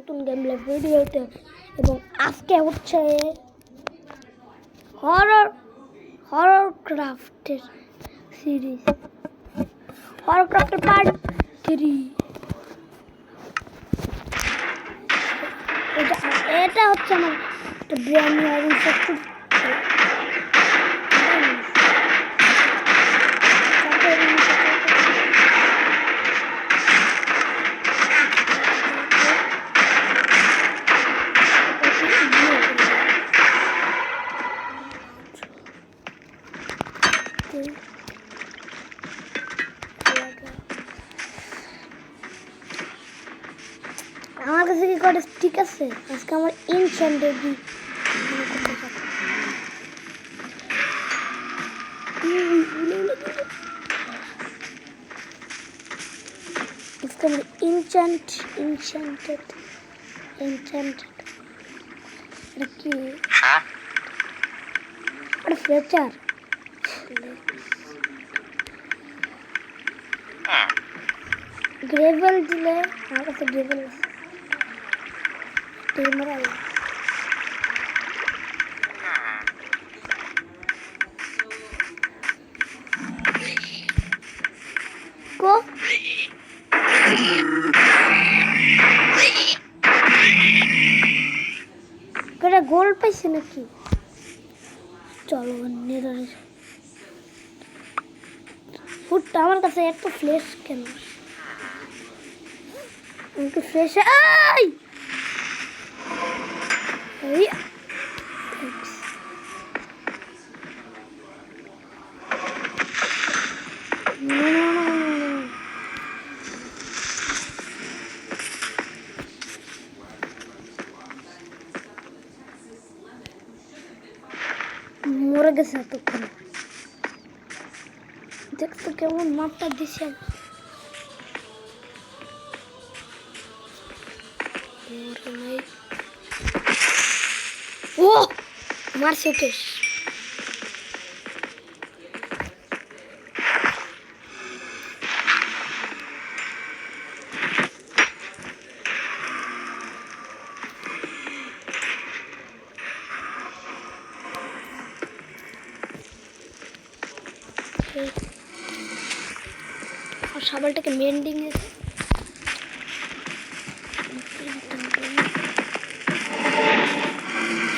নতুন গেমপ্লে ভিডিওতে এবং আজকে হচ্ছে হরর ক্রাফটের সিরিজ হরর ক্রাফটের পার্ট 3 এটা হচ্ছে আমার একটা ব্র্যান্ড নিউ ইনসেক্ট আমার কাছে কি করে ঠিক আছে আজকে আমার ইনচেন্টেড इसका enchanted रखी और फ्लेचर ग्रेवल दिले आगे से ग्रेवल टीमर आया को করে গোল পাইছে নাকি চলো নেদারে ফুটটা আমার কাছে একটু ফ্লেশ কেন একটু ফ্লেশ আই এই মরে গেছে এতক্ষণ দেখতো কেমন মাপটা দিছে ও মারছে তো और शाबलটাকে মেন্ডিং এ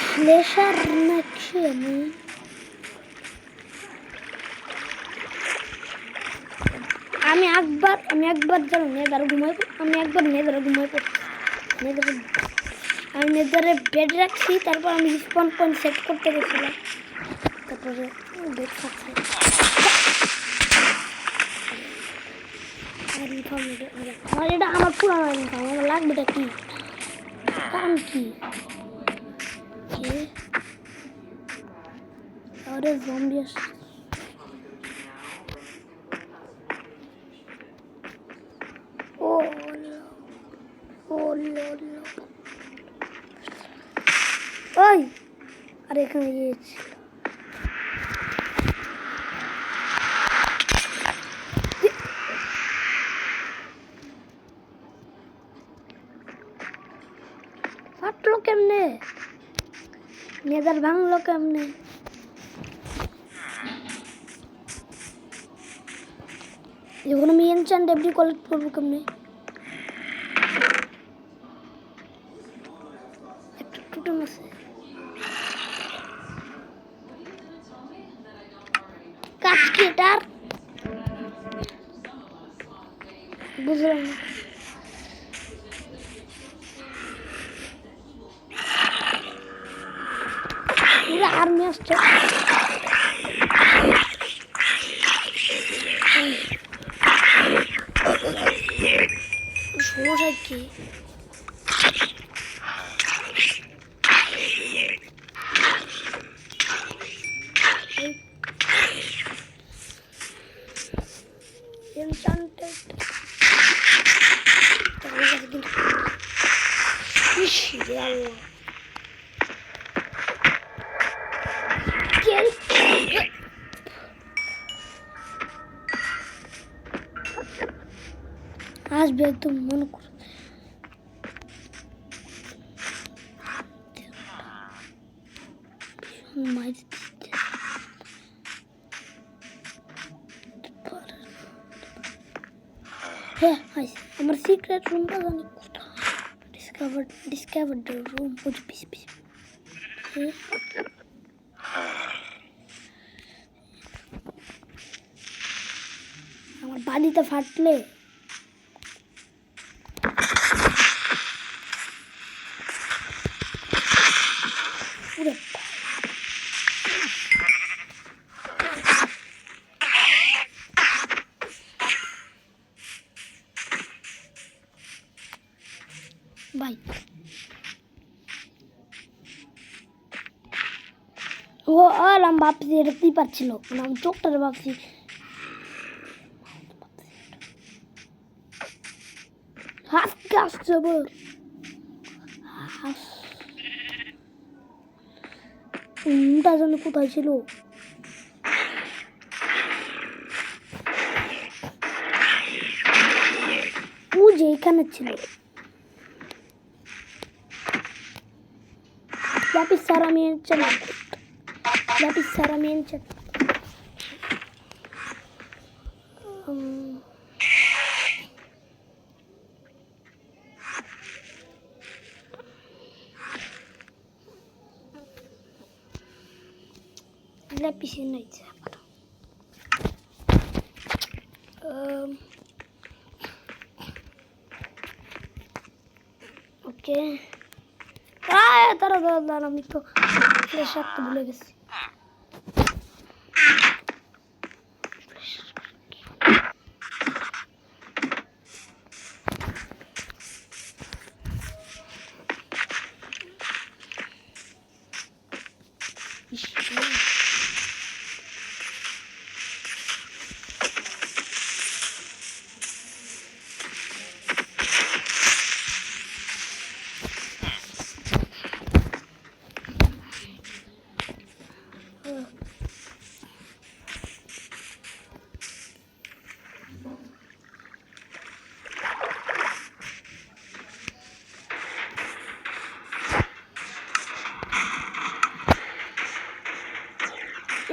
ফ্লেশার নাকি আমি একবার জানো নেদার ঘুমাই আমি একবার নেদার ঘুমাই পড়ছি আমি নেদারে বেড রাখছি তারপর আমি স্পন পয়েন্ট সেট করতে গেছিলাম তারপরে বেড থাকছে আমার এটা আমার পুরানো ইনকাম আমার লাগবেটা কি কাম কি আরে জম্বি আসছে ওই আরে এখানে গিয়েছি ফাটলো কেমনে নেদার ভাঙলো কেমনে যখন আমি এনচান্ট এভরি কালেক্ট করবো কেমনে একটা টোটেম আছে কাস্কেটার বুঝলাম না পুরো আর্মি আসছে সমস্যা কি enchanted আসবে একদম মনে করে মাইর হ্যাঁ আমার সিক্রেট রুমটা জানি কোথায় ডিসকভার দ্য রুম ওই পিস পিস আমার বাড়িতে ফাটলে পুরো ভাই ও আমি ভাবছি এটা কি পাচ্ছিল আমি চোখটারে ভাবছি হাসতে আসছে বল রুমটা যেন কোথায় ছিল ও যে এখানে ছিল lapis saramiento lapis saramiento lapis নাই ওকে দাঁড়া আমি তো ফ্লেশ রাখতে ভুলে গেছি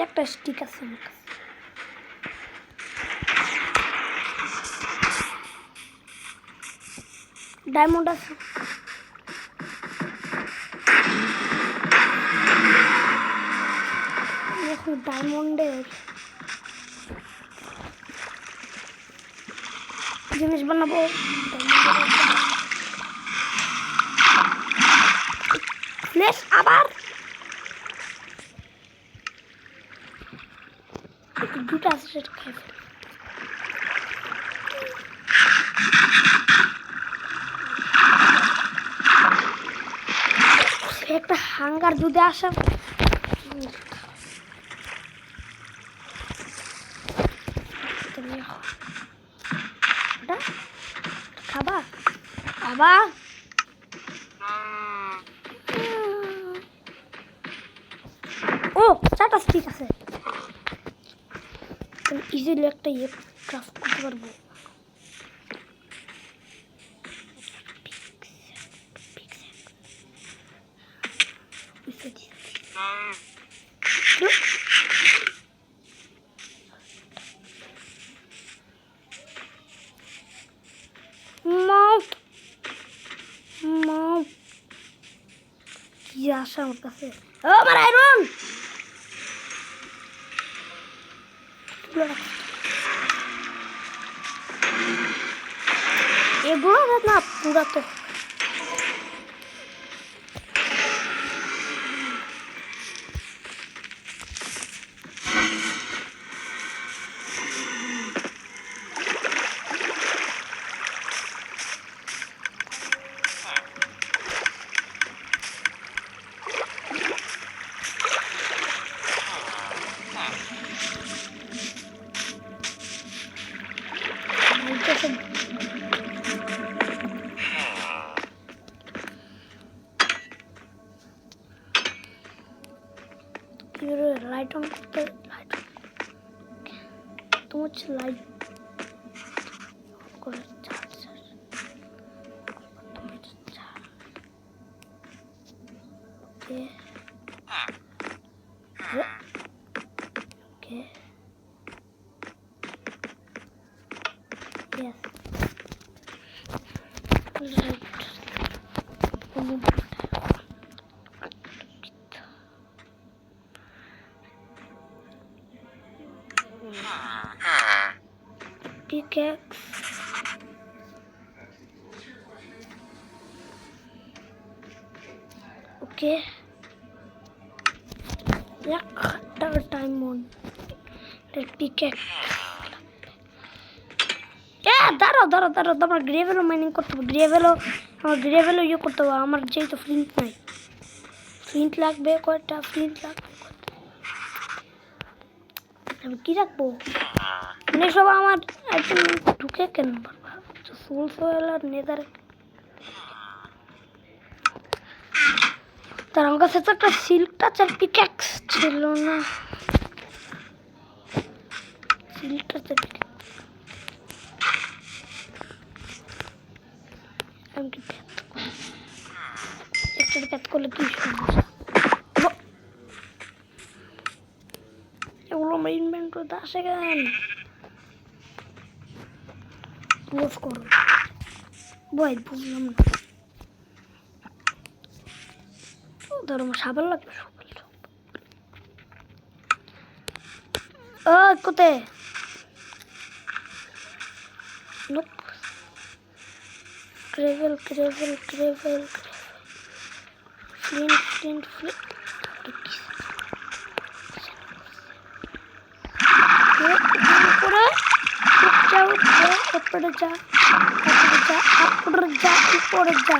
একটা স্টিক আছে আমার কাছে ডায়মন্ড আছে এখন ডায়মন্ডের জিনিস বানাবো ফ্লেশ আবার দুটো আছে সেটা খাই একটা হাঙ্গার যদি আসে খাবা খাবা ও চারটা স্টিক আছে ইজিলি একটা ইয়ে ক্রাফট করতে পারবো কি আসে আমার কাছে ও আমার আয়রন এগুলো না পুরা তো লাইট অন করতে লাইট তোমার লাইট করে ওকে Okay. Yes. Right. Pickaxe. Okay. Yeah, third time on. Let pickaxe. দাঁড়াও তোমার গ্রেভেলও মাইনিং করতে হবে আমার গ্রেভেলও ইয়ে করতে হবে আমার যেহেতু ফ্লিন্ট নাই ফ্লিন্ট লাগবে কয়টা ফ্লিন্ট লাগবে আমি কি রাখবো মানে সব আমার একদম ঢুকে কেন সোল সোয়েল আর নেদার তার আমার কাছে তো একটা সিল্ক টাচার পিক্যাক্স ছিল না সিল্ক টাচার আমি কি একটা প্যাথ করলে কি সমস্যা এগুলো আমার ইনভেন্টরিতে আসে কেন ক্লোজ করো বই বুঝলাম না ধরো আমার সাবান লাগবে কোথায় গ্রেভেল ফ্লিন্ট উপরে যা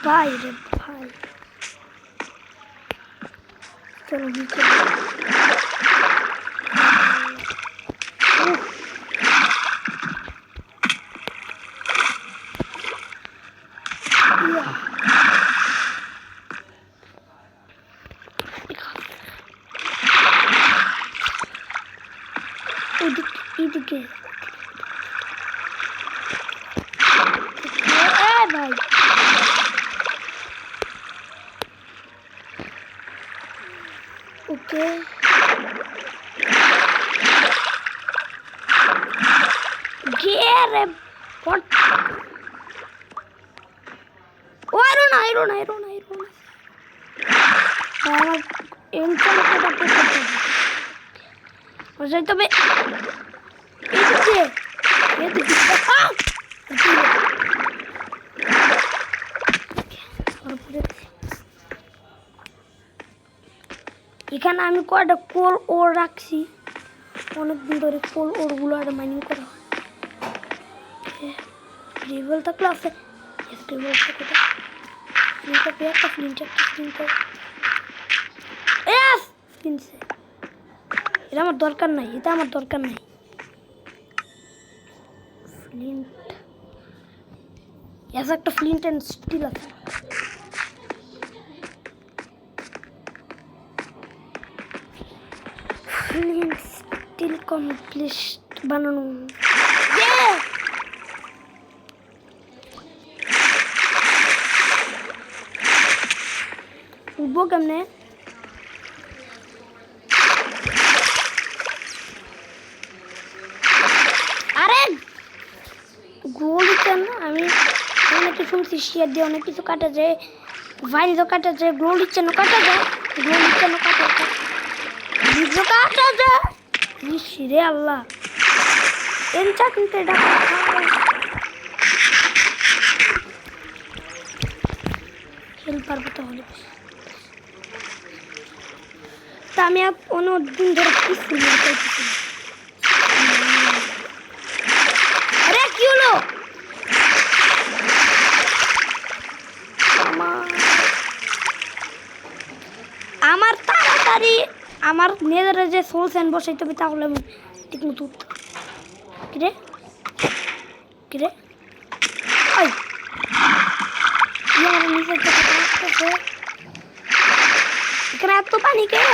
ভাই রে ভাই চলো নিচে এদিকে ভাই ওকে গেরে পট ও আইরন আমার এনচান্টটা করতে হবে তবে এখানে আমি কয়টা কোল ওর রাখছি অনেকদিন ধরে কোল ওরগুলো আর মাইনিং করা হয় রিভেল থাকলে আছে এটা আমার দরকার নাই ফ্লিন্ট একটা ফ্লিন্ট অ্যান্ড স্টিল আছে ফ্লিন্ট স্টিল কমপ্লিট বানানো উঠবো কেমনে আরে গোল কেন আমি অনেক কিছু শুনছি শেয়ার দিয়ে অনেক কিছু কাটা যায় ভাইন কাটা যায় গোল ইচ্ছেন কাটা যায় ভিডিও কাটা যায় রে আল্লাহ এনচা কিন্তু এটা খেল পারবো তাহলে তা আমি অনেকদিন ধরে কিছু আরে কি হলো আমার তাড়াতাড়ি আমার নেদারে যে সোল স্যান্ড বসাইতে হবে তাহলে আমি ঠিক মতো কিরে ওই আমার নিজের এখানে এত পানি কেন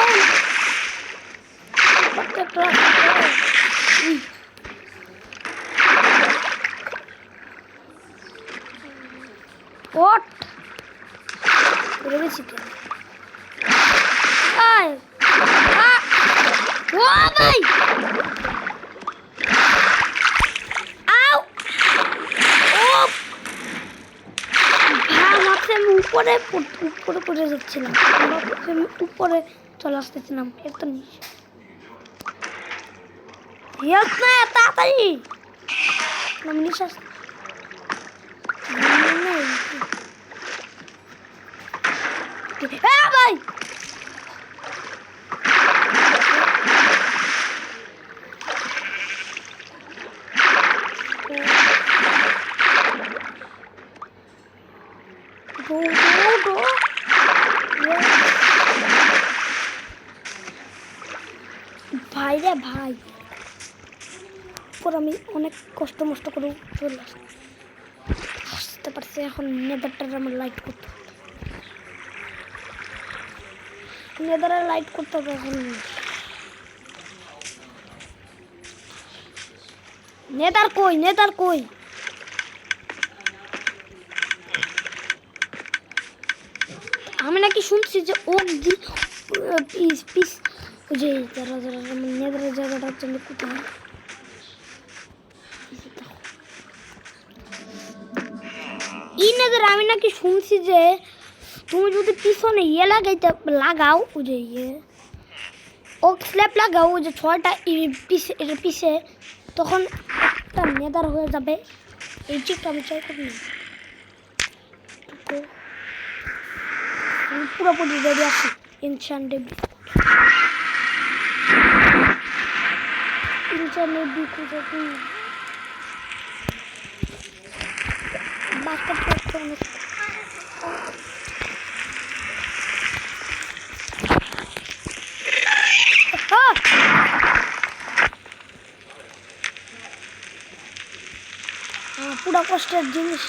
ও ভাই আউ ও ভাবছে আমি উপরে উপরে পড়ে যাচ্ছিলাম আমি উপরে চলে আসতেছিলাম এত নিচে হেল্প না তাড়াতাড়ি আমি নিঃশ্বাস ভাই ভাই রে ভাই পর আমি অনেক কষ্ট মষ্ট করে চলে আসতে পারছি এখন নেদারটা আমার লাইট করতে হবে নেদারে লাইট করতে হবে এখন নেদার কই আমি নাকি শুনছি যে ও পিস পিস যে যারা যারা নেদারে জায়গাটা হচ্ছে কোথায় নেদার আমি নাকি শুনছি যে তুমি যদি পিছনে লাগাও ওই যে ও স্ল্যাব লাগাও ওই যে 6টা পিছে তখন একটা নেদার হয়ে যাবে এই চিকটা আমি চাই করি না আমি পুরোপুরি রেডি আছি ইনশান্ডেড বাস্কেট করতে অনেক পুরো কষ্টের জিনিস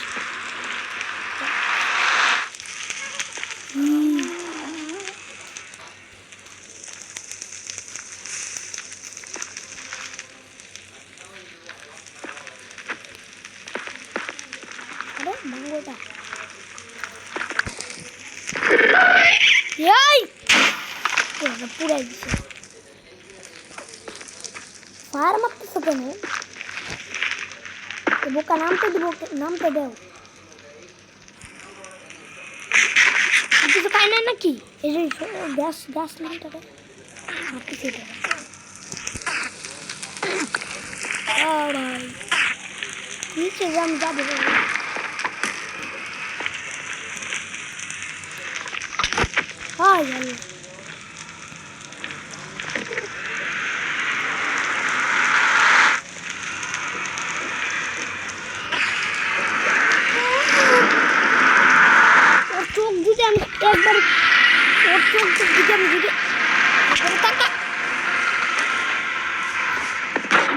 আরে মাঙ্গোটা পুরাই দিছে ফায়ার মারতেছে কেন বোকা নামতে দাও কিছু খাই না নাকি এই যে গ্যাস লিঙ্কটা মারতেছে এটা নিচে আমি যাবো চোখ দিতে আমি একবার ওর চোখ দিতে আমি দিতে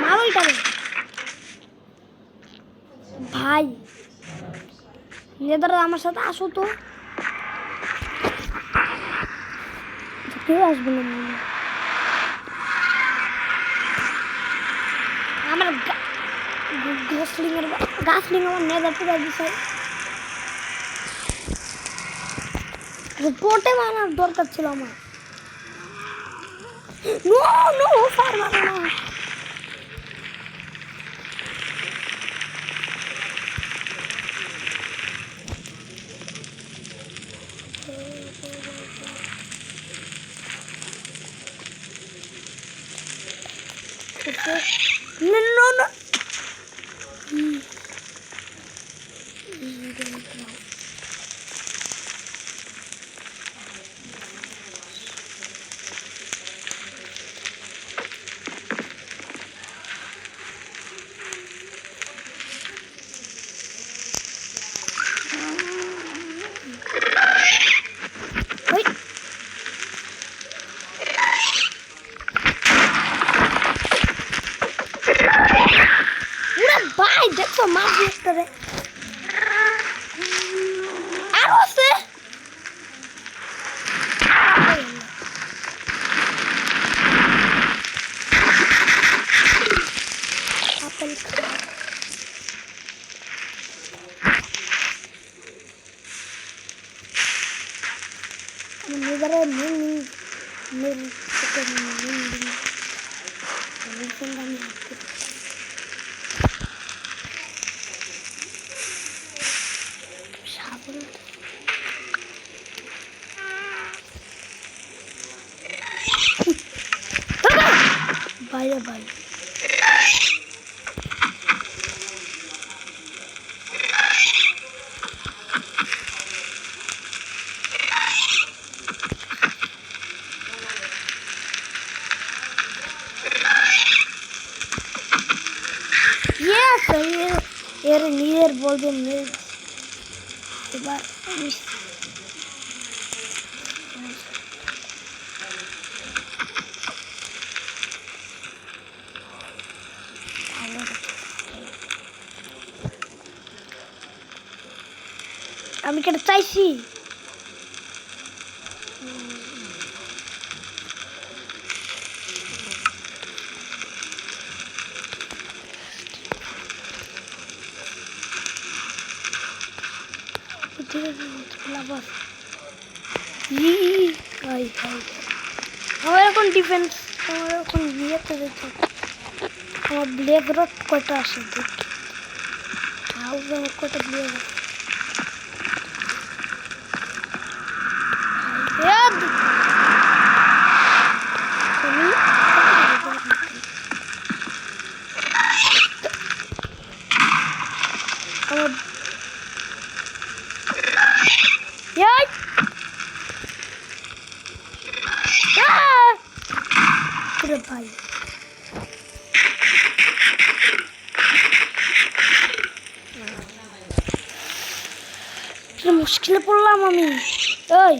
মারোই তবে ভাই নেদারা আমার সাথে আসো তো কেউ আসবে না আমার গাছলিং আমার নেদার পুরো দিছে পোটে মারার দরকার ছিল আমার নো ফার মারো না No. Vai, দেখো মাছ দিতে রে আর আছে আপেল মেরে বাইরে বাইরে এর নিজের বলবে এবার আমি কেটে চাইছি আমার এখন ডিফেন্স আমার এখন বিয়েতে যেতে আমার ব্লেক রড কটা আসে দেখি হাউস আমার কটা ব্লেক ভাই মুশকিলে পড়লাম আমি ওই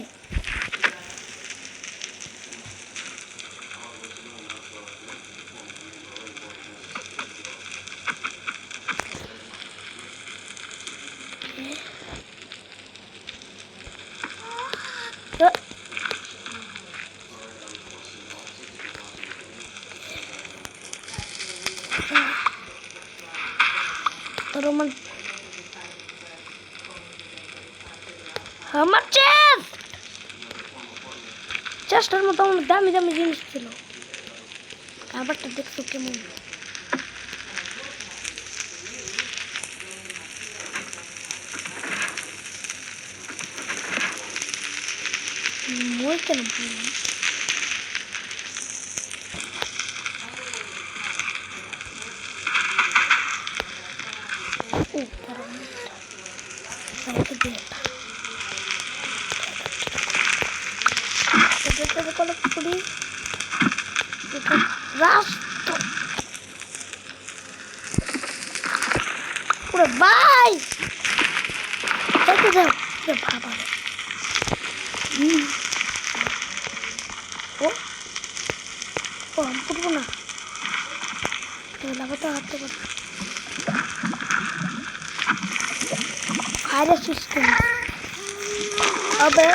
রোমান আমার চেষ্টার মতো আমার দামি দামি জিনিস ছিল খাবারটা দেখতো কেমন মই কেন ভাই বাবা ও ও আমি করবো না লাগাতে হাঁটতে পারবো ফায়ার সিস্টেম আবে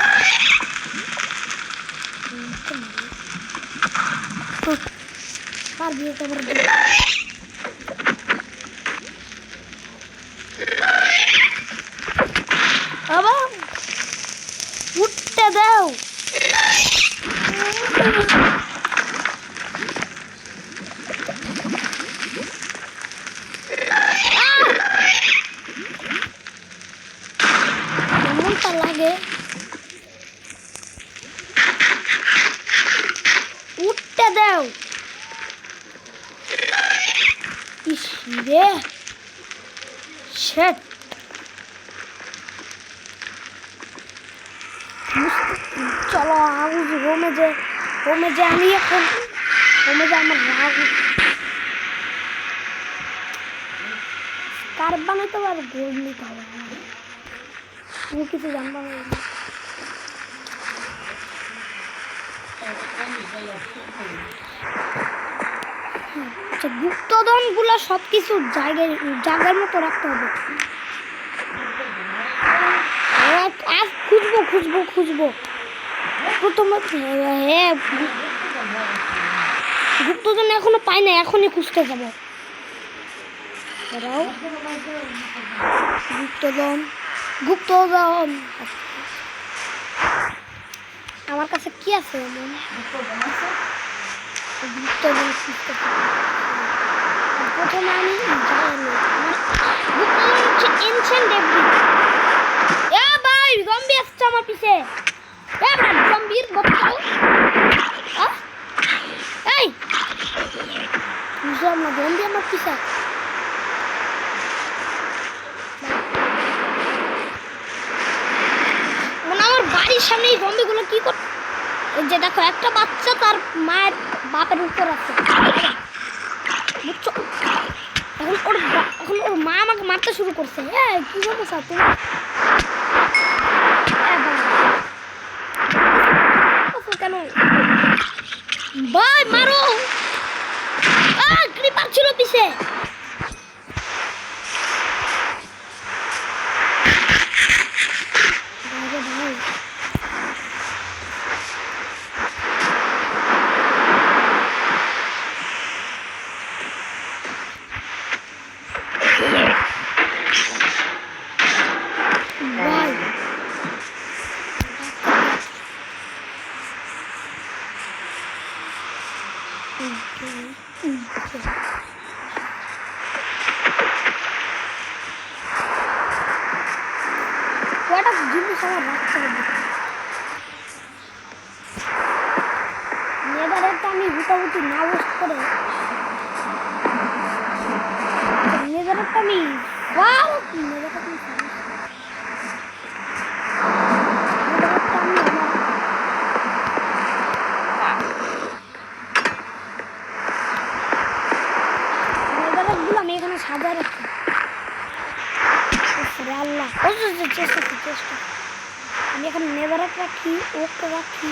আর দিয়ে তো আবার উঠতে দাও কেমনটা লাগে উঠতে দাও ইসরে শেট চলো আগুন হোমে যে আমি এখন হোমে যে আমার রাগ কার বানাইতে পারো গোল নিতে হবে তুমি কিছু জানবো না গুপ্তধন গুলো সবকিছু জায়গার মতো রাখতে হবে খুঁজবো প্রথমে হ্যাঁ গুপ্তধন এখনো পাই না এখনই খুঁজতে যাবো গুপ্তধন আমার কাছে কি আছে গুপ্তধন খুঁজতে থাকি। আর প্রথমে আমি এনশিয়েন্ট ডেব্রি। এ ভাই জম্বি আসছে আমার পিছে। এ ভাই জম্বির বক্কাও। এই বুঝলাম না জম্বি আমার পিছে। মানে আমার বাড়ির সামনে এই জম্বিগুলো কি করে? এই যে দেখো একটা বাচ্চা তার মায়ের বাপের উপর আছে, বুঝছো? এখন ওর মা আমাকে মারতে শুরু করছে। হ্যাঁ কি সমস্যা তুমি? কেন ভাই মারো? ক্রিপার ছিল পিছে। ভাই কয়টা জিনিস আমার রাখতে হবে। নেদারেরটা আমি হুটাহুটি না ওয়েস্ট করে নেদারেরটা আমি আমি এখানে সাজায় রাখি। আল্লাহ চেষ্টা আমি এখানে নেদারেট রাখি, ওক রাখি,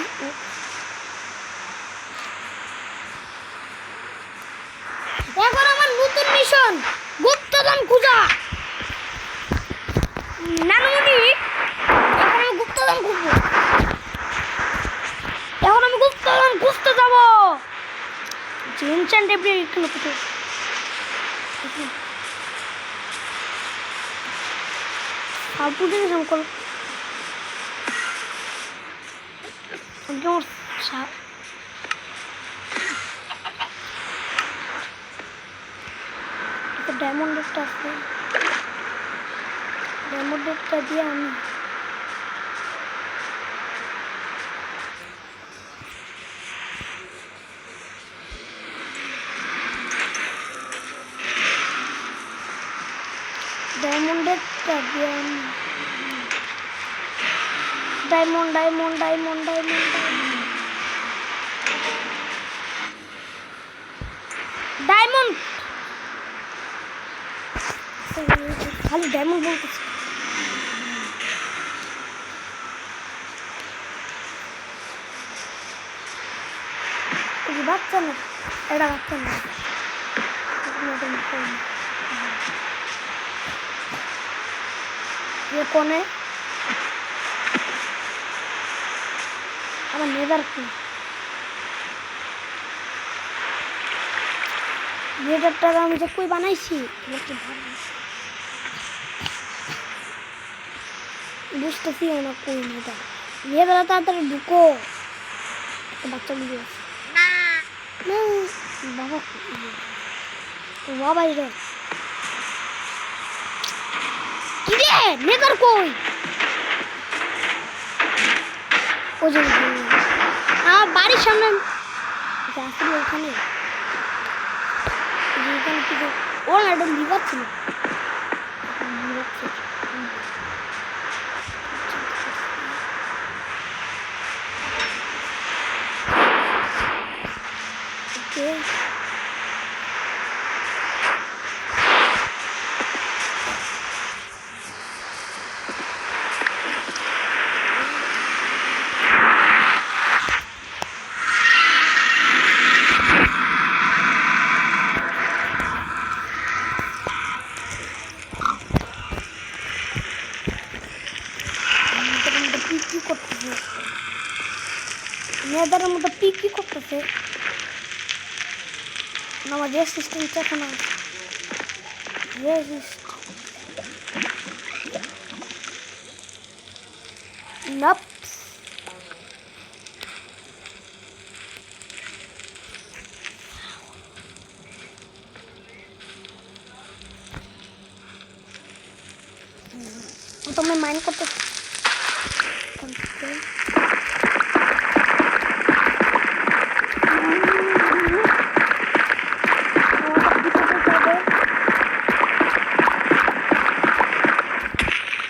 এখন আমার নতুন মিশন গুপ্তধন খোঁজা। নানুমণি এখন আমি গুপ্তধন খুঁজবো। এখন আমি গুপ্তধন খুঁজতে যাবো। এনশিয়েন্ট ডেব্রি এখানে কোথায়? ফালতু জিনিস আমি করব। ডায়মন্ড একটা আছে, ডায়মন্ড একটা দিয়ে আমি ডায়মন্ডেরটা দিয়ে আমি diamond diamond diamond diamond diamond খালি ডায়মন্ড বলতেছি। বাচ্চা না, এটা বাচ্চা না। কোনে আমার নেদার কি নেদারটা আমি যে কই বানাইছি বুঝতেছি না কই নেদার। নেদার তাড়াতাড়ি ঢুকো। বাচ্চা গুলি আছে বাবা, বাবা রে কি রে নেদার কই? ও যে আমার বাড়ির সামনে আসলে ওখানে কিছু ওর একটা লিভার ছিল। নেদারের মধ্যে কি করতেছে? আমার রেজিস্ট্যান্স এখন প্রথমে মাইন করতে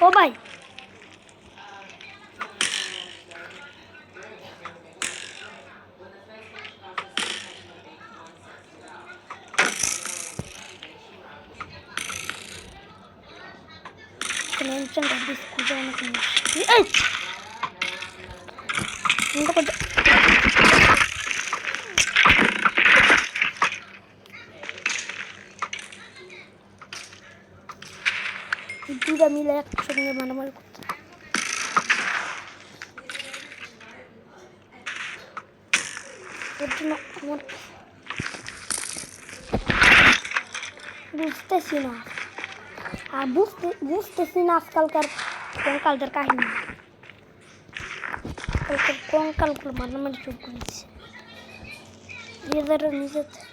ও ভাই Mention of this Hey! দুটা মিলে একসঙ্গে মারামারি করতে ওর জন্য আমার বুঝতেছি না আর বুঝতেছি না আজকালকার কঙ্কালদের কাহিনী কঙ্কালগুলো মারামারি শুরু করেছে নিজেদের নিজেদের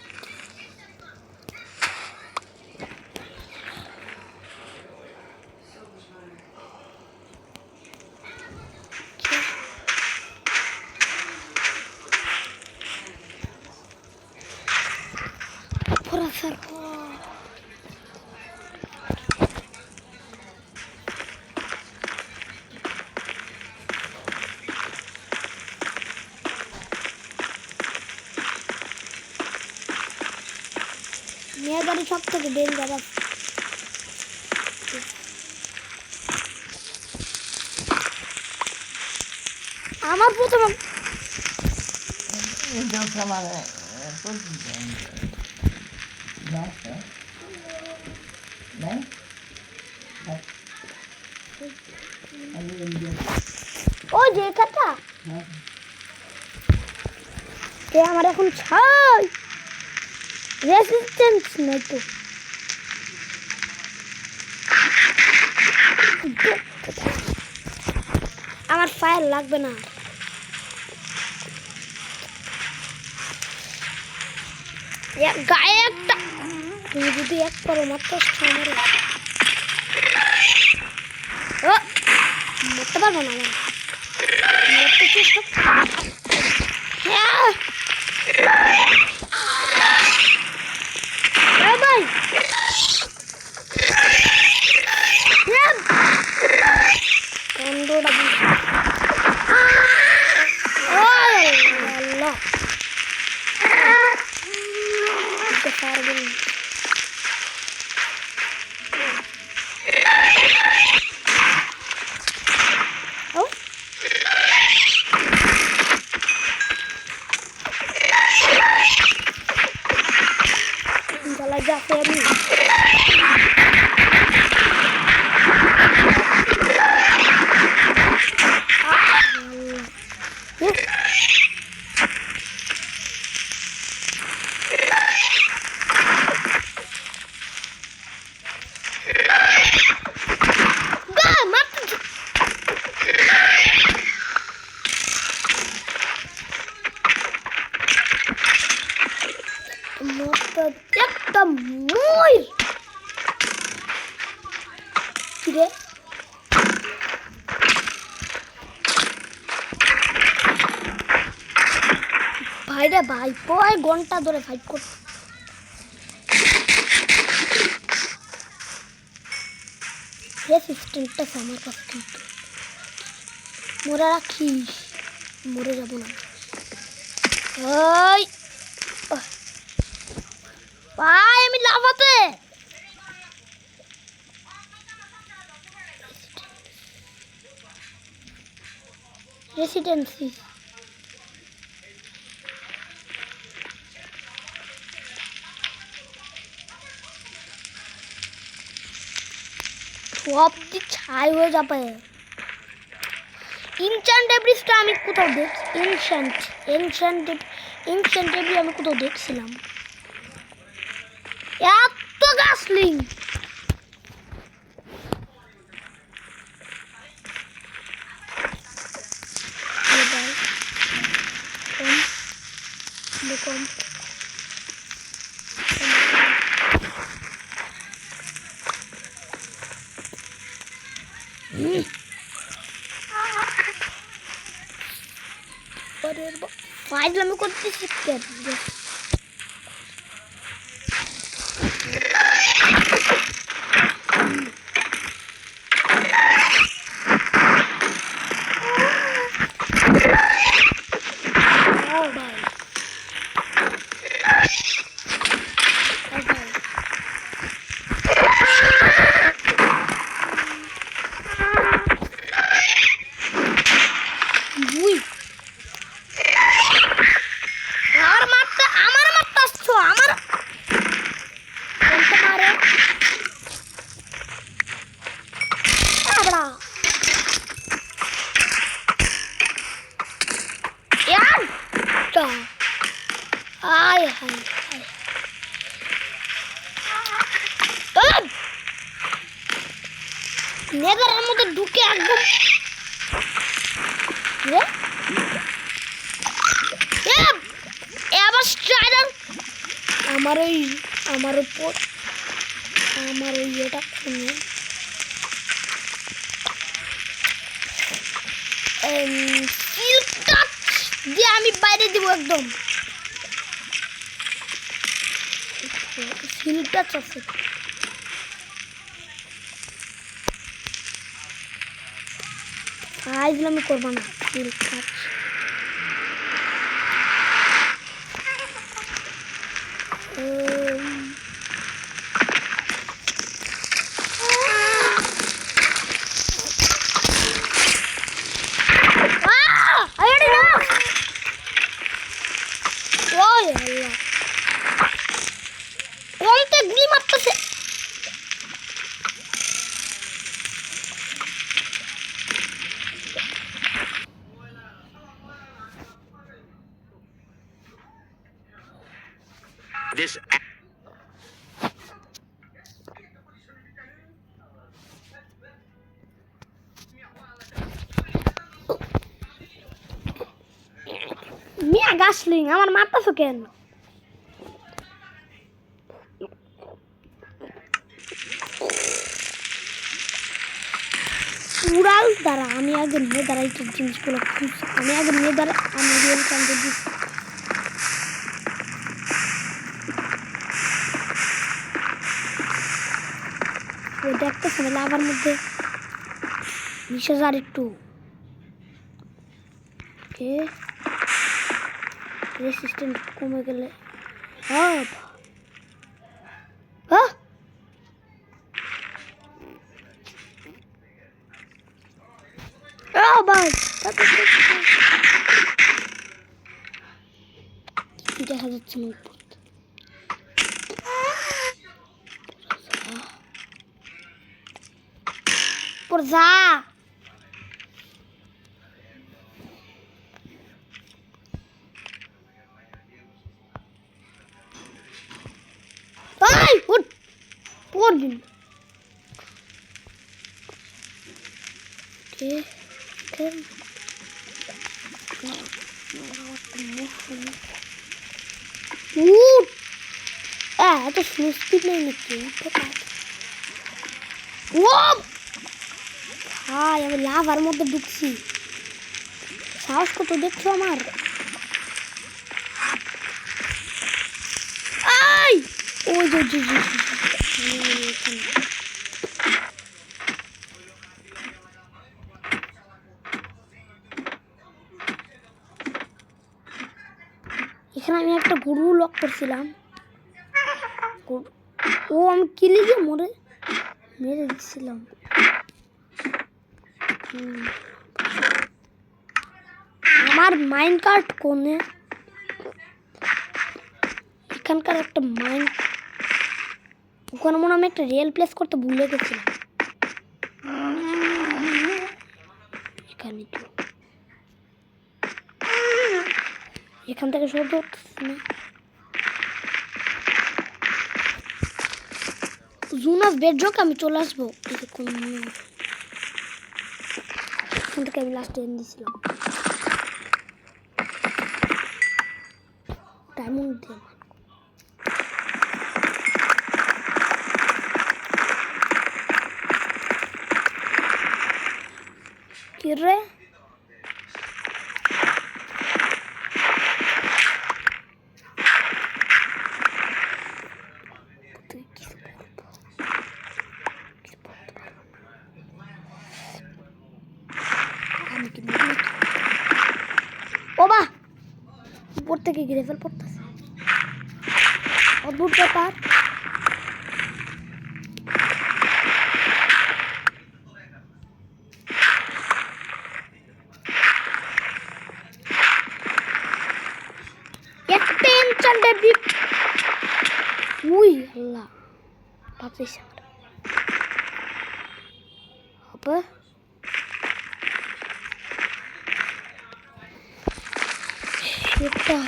মেয়ে গাড়ি সব থেকে ডেঞ্জার আমার প্রথম ওই যে কথা আমার এখন ছাই রেসিস্টেন্স নাই তো আমার ফায়ার লাগবে না গায়ে একটা তুমি যদি এক করো মাত্র মরতে পারবো না মরতে চেষ্টা ভাই যাতে আমি একদম মই কিরে ভাই রে ভাই 5 ঘন্টা ধরে ফাইট করতে রেসিস্টেন্টটা আমার কাছে কিন্তু মরে রাখিস মরে যাব না ওই ভাই আমি লাফাতে রেসিডেন্সি সব কি ছাই হয়ে যাবে ইনচ্যান্ট ব্রিজটা আমি কোথাও দেখছি এনশ্যান্ট আমি কোথাও দেখছিলাম এত গাছলিং কম ফাইজলামি করতে শিখতে নেদারের মধ্যে ঢুকে একদম আবার স্ট্রাইডার আমার উপর আমার ওই এটা খুলে দিয়ে আমি বাইরে দিব একদম সিল্ক টাচ আছে ফাইজলামি করবো না সিল্ক টাচ This মিয়া গাছলিং আমার মারতেছো কেন উড়াল দ্বারা আমি আগে নিয়ে দাঁড়াই জিনিসগুলো আমি আগে নিয়ে দাঁড়া আমি রিয়েল কান্ড দিচ্ছি দেখতেছে না লাভার মধ্যে নিঃশ্বাস আর একটু ওকে রেসিস্ট্যান্ট কমে গেলে হ্যাঁ ভাই দেখা যাচ্ছে না উপর যা পড়বি এত স্লো স্পিড নেই নাকি হাই আমি লাভার মধ্যে ঢুকছি সাহস কত দেখছো আমার ওই যে এখানে আমি একটা গরু লক করছিলাম ও আমি কিলে গিয়ে মেরে দিচ্ছিলাম আমার মাইন্ড কার্ড কোনে এখানকার একটা মাইন্ড ওখানে মনে আমি একটা রিয়েল প্লেস করতে ভুলে গেছিলাম এখানে এখান থেকে সব ধরতেছি না জুনাস বেডরক আমি চলে আসবো এখান থেকে আমি লাস্টে এনে দিয়েছিলাম ডায়মন্ড দিয়ে কি রে ও বা উপর থেকে গ্রেভেল পড়তেছে অদ্ভুত ব্যাপার একটা এনচান্টেড বিট উই আল্লাহ ভাবতেছি হবে এটা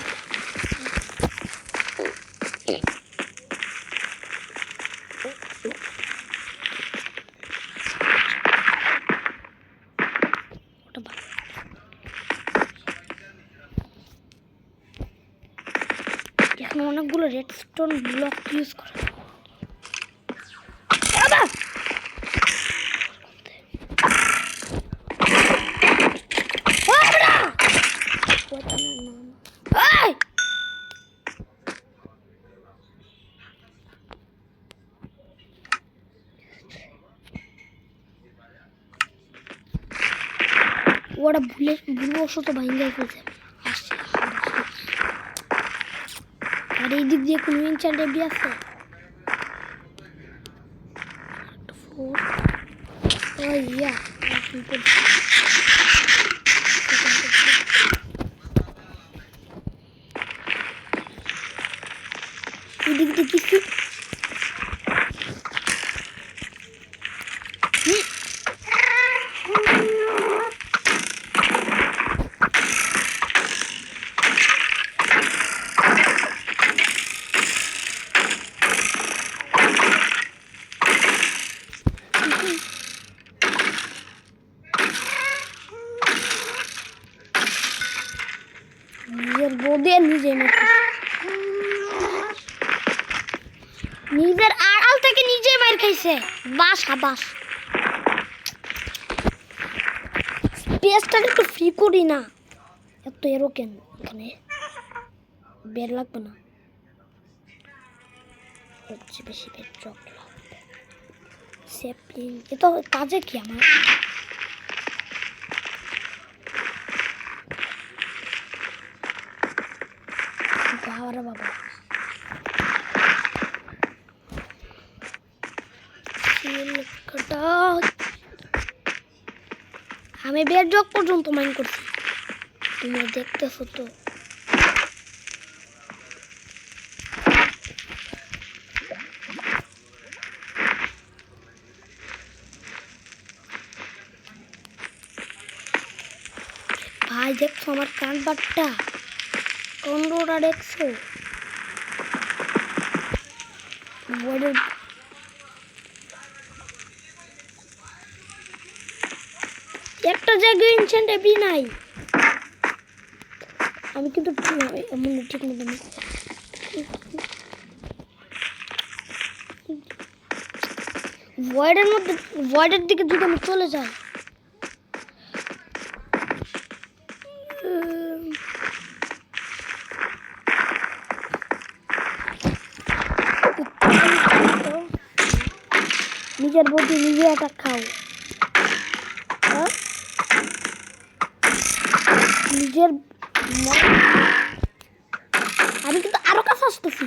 এখন অনেকগুলো রেডস্টোন ব্লক ইউজ করা ওরা ভুলবশত ভাঙ্গে ফেলছে আর এই দিক দিয়ে কোনো এনচান্টেড বি আছে এই দিক দিয়ে কিছু নিজের বৌদি নিজের আড়াল থেকে নিজে মার খাইছে বাস হাবাস স্পেসটা একটু ফ্রি করি না এত এরো কেন এখানে বের লাগবে না হচ্ছে বেশি বের চক লাগবে সেপ্লিন এটা কাজে কি আমার বাবা আমি বের জগ পর্যন্ত মাইন করছি তুমি দেখতেছো তো ভাই দেখছো আমার কান বাটটা কন্ডোরা দেখছো একটা জায়গায় এনচেন্ট এবি নাই আমি কিন্তু এমন ঠিক মতো ভয়েডের দিকে যদি আমি চলে যাই নিজের বউকে নিজে একটা খাও নিজের আমি কিন্তু আরো কাছে আসতেছি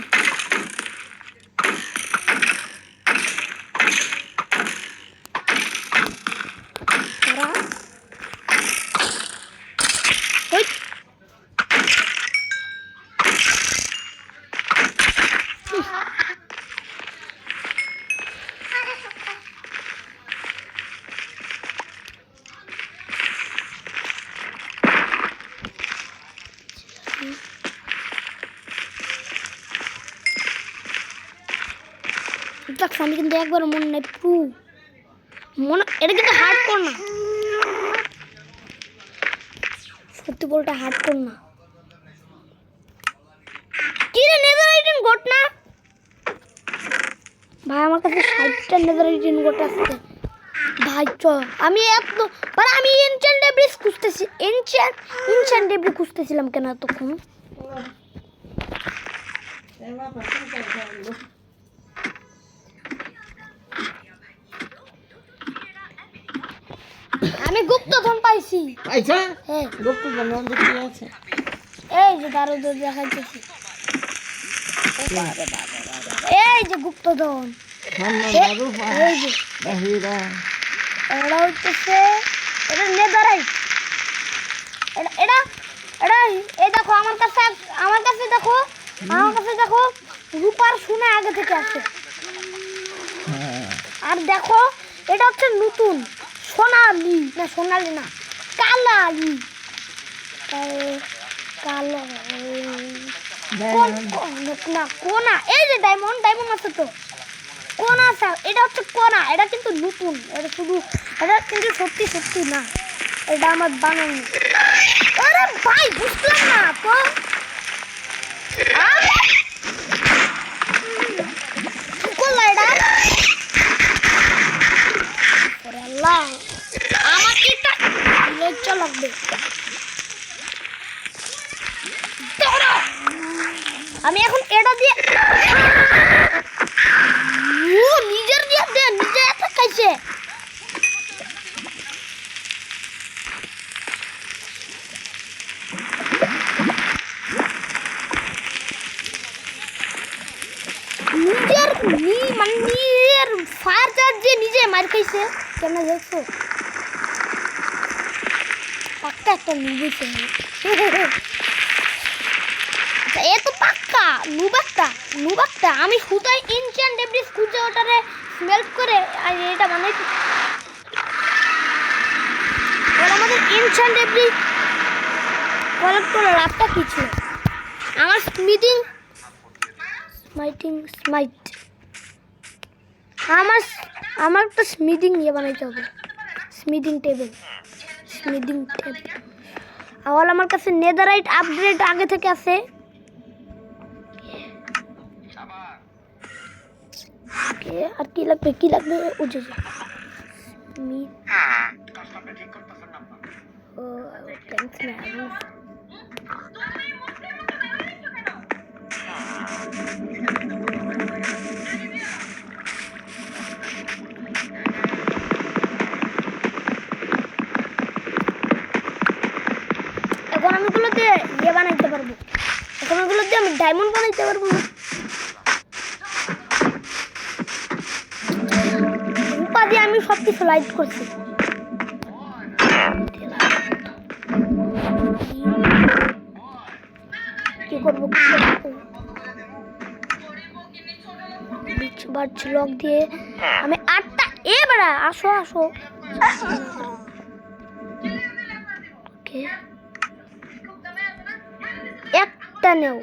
আমি কিন্তু একবার মনে নাই মনে এটা কিন্তু হার্ড কর না সত্যি বলটা হার্ড কর না কি রে নেদারাইটিন গোট না ভাই আমার কাছে 60টা নেদারাইটিন গোট আছে ভাই চ আমি এত আমি এনচেন্টে ডেব্রিজ খুঁজতেছি, এনশিয়েন্ট ডেব্রিজ খুঁজতেছিলাম কেন তখন। আমি গুপ্তধন পাইছি। আচ্ছা হ্যাঁ গুপ্তধন দেখতে আছে। এই যে দারু দেখাইতেছি, এই যে গুপ্তধন, এই যে বাহিরা এটা হচ্ছে, এটা নেদারাইট, এটা এটা এটা এই দেখো আমার কাছে দেখো, আমার কাছে দেখো রূপার সোনা আগে থেকে আছে। আর দেখো এটা হচ্ছে নতুন সোনালি, না সোনালি না, কালালি, কালো না কোনা, এই যে ডায়মন্ড আছে তো, কোনা আছে, এটা হচ্ছে কোনা, এটা কিন্তু নতুন, এটা শুধু, এটা কিন্তু সত্যি না, এটা আমার বানানো। আরে ভাই বুঝলাম না তো, কি করলা এটা? ওরে আল্লাহ, আমার কি একটা লজ্জা লাগবে। আমি এখন এটা দিয়ে নিজের দিয়ে দে, নিজে এত খাইছে। নিজের ফায়ার চার্জ দিয়ে নিজে মার খাইছে কেন দেখছো? পাক্কা একটা নিজেছে এ তো পাক্কা নুবাক্তা। আমি শুধু এনশিয়েন্ট ডেব্রিজ খুঁজে ওটারে স্মেল্ট করে আর এটা বানাইছি। আমাদের এনশিয়েন্ট ডেব্রিজ কালেক্ট করে লাভটা কি ছিল? আমার স্মাইট আমার একটা স্মিদিং ইয়ে বানাইতে হবে, স্মিদিং টেবিল। আর আমার কাছে নেদারাইট আপগ্রেড আগে থেকে আছে। আর কি লাগবে ওই যে এখন আমি গুলো দিয়ে ইয়ে বানাইতে পারবো, এখন ওগুলো দিয়ে আমি ডায়মন্ড বানাইতে পারবো। রূপা দিয়ে আমি সব কিছু লাইট করছি। কি করবো লক দিয়ে আমি 8টা এবারে আসো ওকে একটা নেও,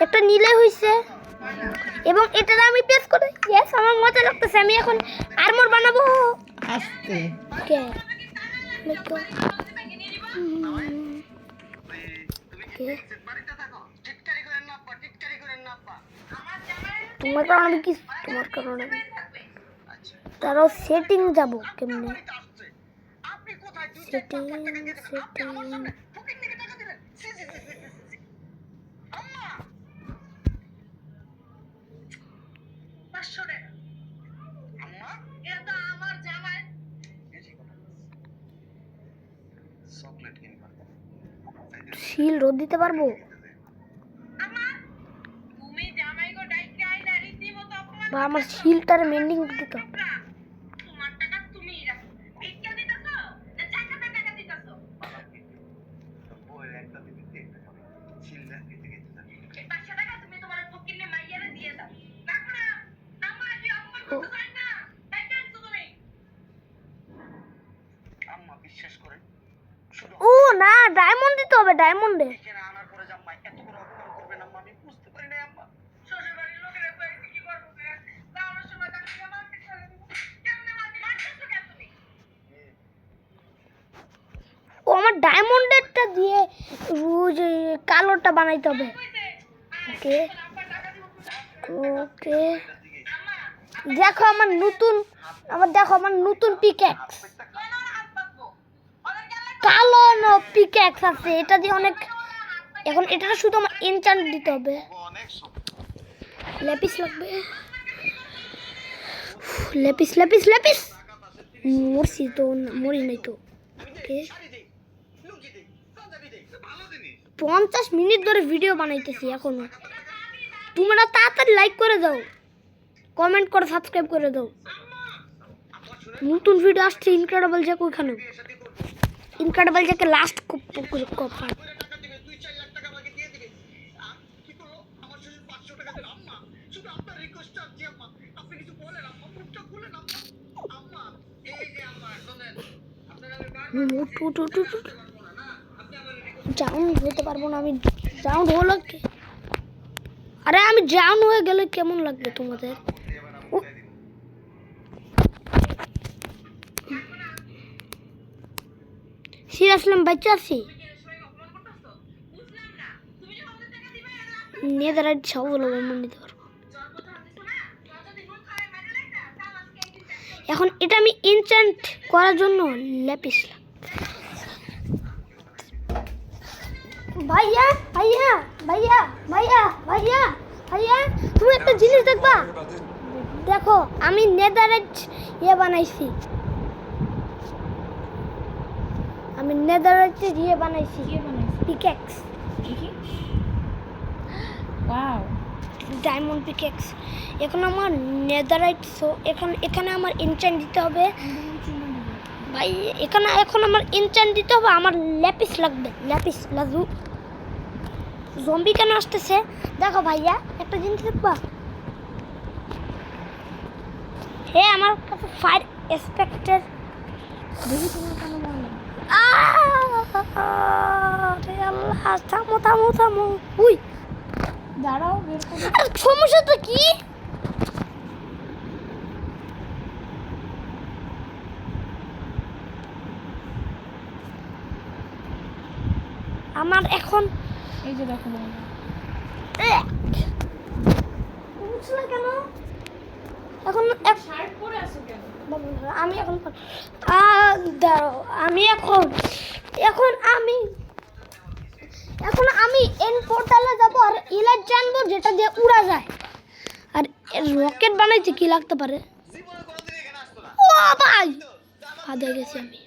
একটা নিলে হয়েছে। এবং এটা আমি পেস্ট করে, ইয়েস আমার মজা লাগতেছে। আমি এখন আর্মর বানাবো। আস্তে ওকে তোমার কারণে তারাও সেটিং যাব কেমনে, সেটিং শিল রোদ দিতে পারবো? বা আমার শিলটার মেন্ডিং দিতে হবে। ও না, ডায়মন্ড দিতে হবে, ডায়মন্ডে। ও আমার ডায়মন্ডেরটা দিয়ে যে কালোটা বানাইতে হবে। ওকে ওকে দেখো আমার নতুন পিক্যাক্স। কালো পিকেক্স আছে, এটা দিয়ে অনেক, এখন এটা শুধু আমার এনচান্ট দিতে হবে। ল্যাপিস লাগবে, ল্যাপিস ল্যাপিস ল্যাপিস। মরছি তো, মরি নাই তো। ওকে, 50 মিনিট ধরে ভিডিও বানাইতেছি এখনো। তোমরা তাড়াতাড়ি লাইক করে দাও, কমেন্ট করে সাবস্ক্রাইব করে দাও। নতুন ভিডিও আসছে ইনক্রেডিবল জ্যাক, ওইখানে ইনক্রেডিবল জ্যাকে লাস্ট কপা। ডাউন হতে পারবো না আমি, ডাউন হলো কি? আরে আমি ডাউন হয়ে গেলে কেমন লাগবে তোমাদের? সিরিয়াসলি আমি বাচ্চা আছি, নেদারাইট সব হলো নিতে পারবো। এখন এটা আমি ইনস্ট্যান্ট করার জন্য ল্যাপিস। ভাইয়া ভাইয়া ভাইয়া ভাইয়া ভাইয়া ভাইয়া, তুমি একটা জিনিস দেখবা, দেখো আমি নেদারাইট বানাইছি, আমি নেদারাইটের বানাইছি পিকেক্স, ওয়াও, ডায়মন্ড পিকেক্স। এখন আমার নেদারাইট, সো এখানে আমার এনচ্যান্ট দিতে হবে ভাই, এখানে এখন আমার এনচ্যান্ট দিতে হবে, আমার ল্যাপিস লাগবে, ল্যাপিস লাজু। জম্বি কেন আসতেছে দেখো ভাইয়া, একটা জিনিস দেখবা, হে আমার কাছে ফায়ার এক্সপেক্টেড দেখি তোমার কেন মনে আল্লাহ, থামো থামো থামো। উই দাঁড়াও, বের করে সমস্যাটা কি? আমার এখন এই যে দেখো বুঝলা কেন এখন শার্ট পরে আছো কেন? আমি এখন দাঁড়াও, আমি এখন আমি এন পোর্টালে যাবো আর ইলাইট জানবো যেটা দিয়ে উড়া যায়। আর রকেট বানাইতে কি লাগতে পারে? ও ভাই ফাঁদে গেছি আমি।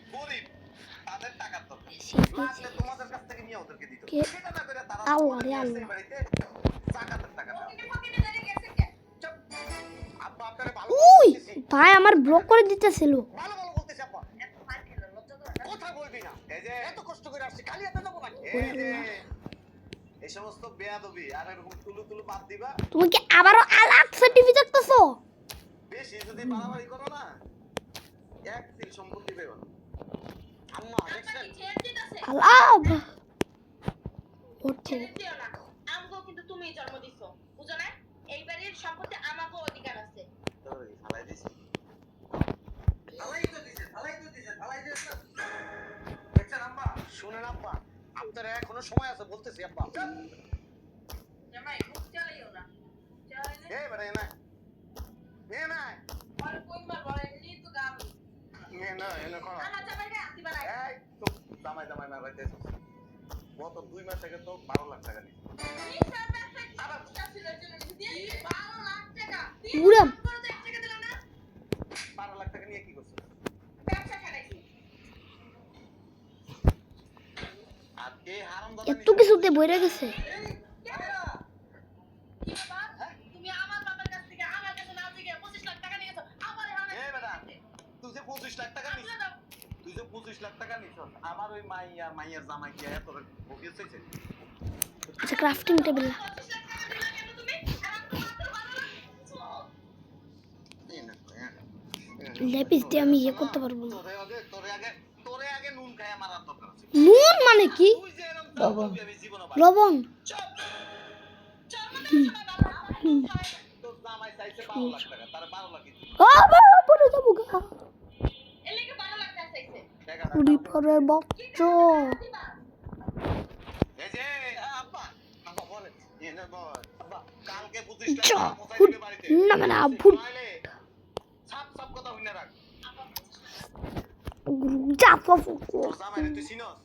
আল্লাহ রে আল্লাহ, উই ভাই আমার ব্লক করে দিতেছিল। তুমি কি আবারও আলাদা টিভি দেখতেছো? বেশি যদি বাড়াবাড়ি করো না, এক তিল সম্পত্তি পেও না। আম্মা দেখছেন? আল্লাহ ওঠে আমগো কিন্তু তুমিই জন্ম দিছো, বুঝো না? এই বাড়ির সম্পত্তি আমাগো অধিকার আছে। তোরে ফালাই দিছি। ফালাই তো দিছে। দেখছেন আম্মা? শুনেন আব্বা, আপনার এখনো সময় আছে বলতেছি আব্বা। জামাই মুখ চালাইও না। চালাইলে এই বারে না। আর কই মার বলে নি তো গাবি। এনে কর। আমার জামাইকে আতি বানাই। এই তো জামাই মার বাইতেছ। গত 2 মাস আগে তো 12 লাখ টাকা নিছে। কি সাথে আবার ছিল জন্য দিয়ে 12 লাখ টাকা। উড়া করে তো 1 টাকা দিল না। 12 লাখ টাকা নিয়ে কি করছ? ব্যবসা খাইছি। আর এই হারামজাদা এত কিছুতে বইরা গেছে। কি বাবা? তুমি আমার বাবার কাছ থেকে আমার কাছে না দিয়ে 25 লাখ টাকা নিয়ে গেছো। আমার হাতে এই বেটা, তুই যে 25 লাখ টাকা নিছ, তুই যে 25 লাখ টাকা নিছ, আমার ওই মাইয়ার জামাই কি এত ভোগিয়ে চাইছে? আচ্ছা ক্রাফটিং টেবিল 25 লাখ টাকা দিলা কেন তুমি? আর আমি মাত্র 12 লাখ। এই না, ল্যাপিস দিয়ে আমি করতে পারবো না। তোরে আগে নুন খায় মারার দরকার আছে। নুন মানে কি? তুই যে এরকম করবি আমি জীবনে পারি। লবণ। তোর জামাই চাইছে 12 লাখ টাকা, তার 12 লাখ দিতে। পরে যাবো গা। এর লাগি 12 লাখ টাকা চাইছে। উড়ি পরে বচ্চ। এই যে আব্বা বলে এনে বল আব্বা কালকে 25 লাখ টাকা কোথায় দিবে বাড়িতে? না মানে ভুট। সব কথা হইনা রাখ। যা সফর কর তোর জামাই তুই চিনস?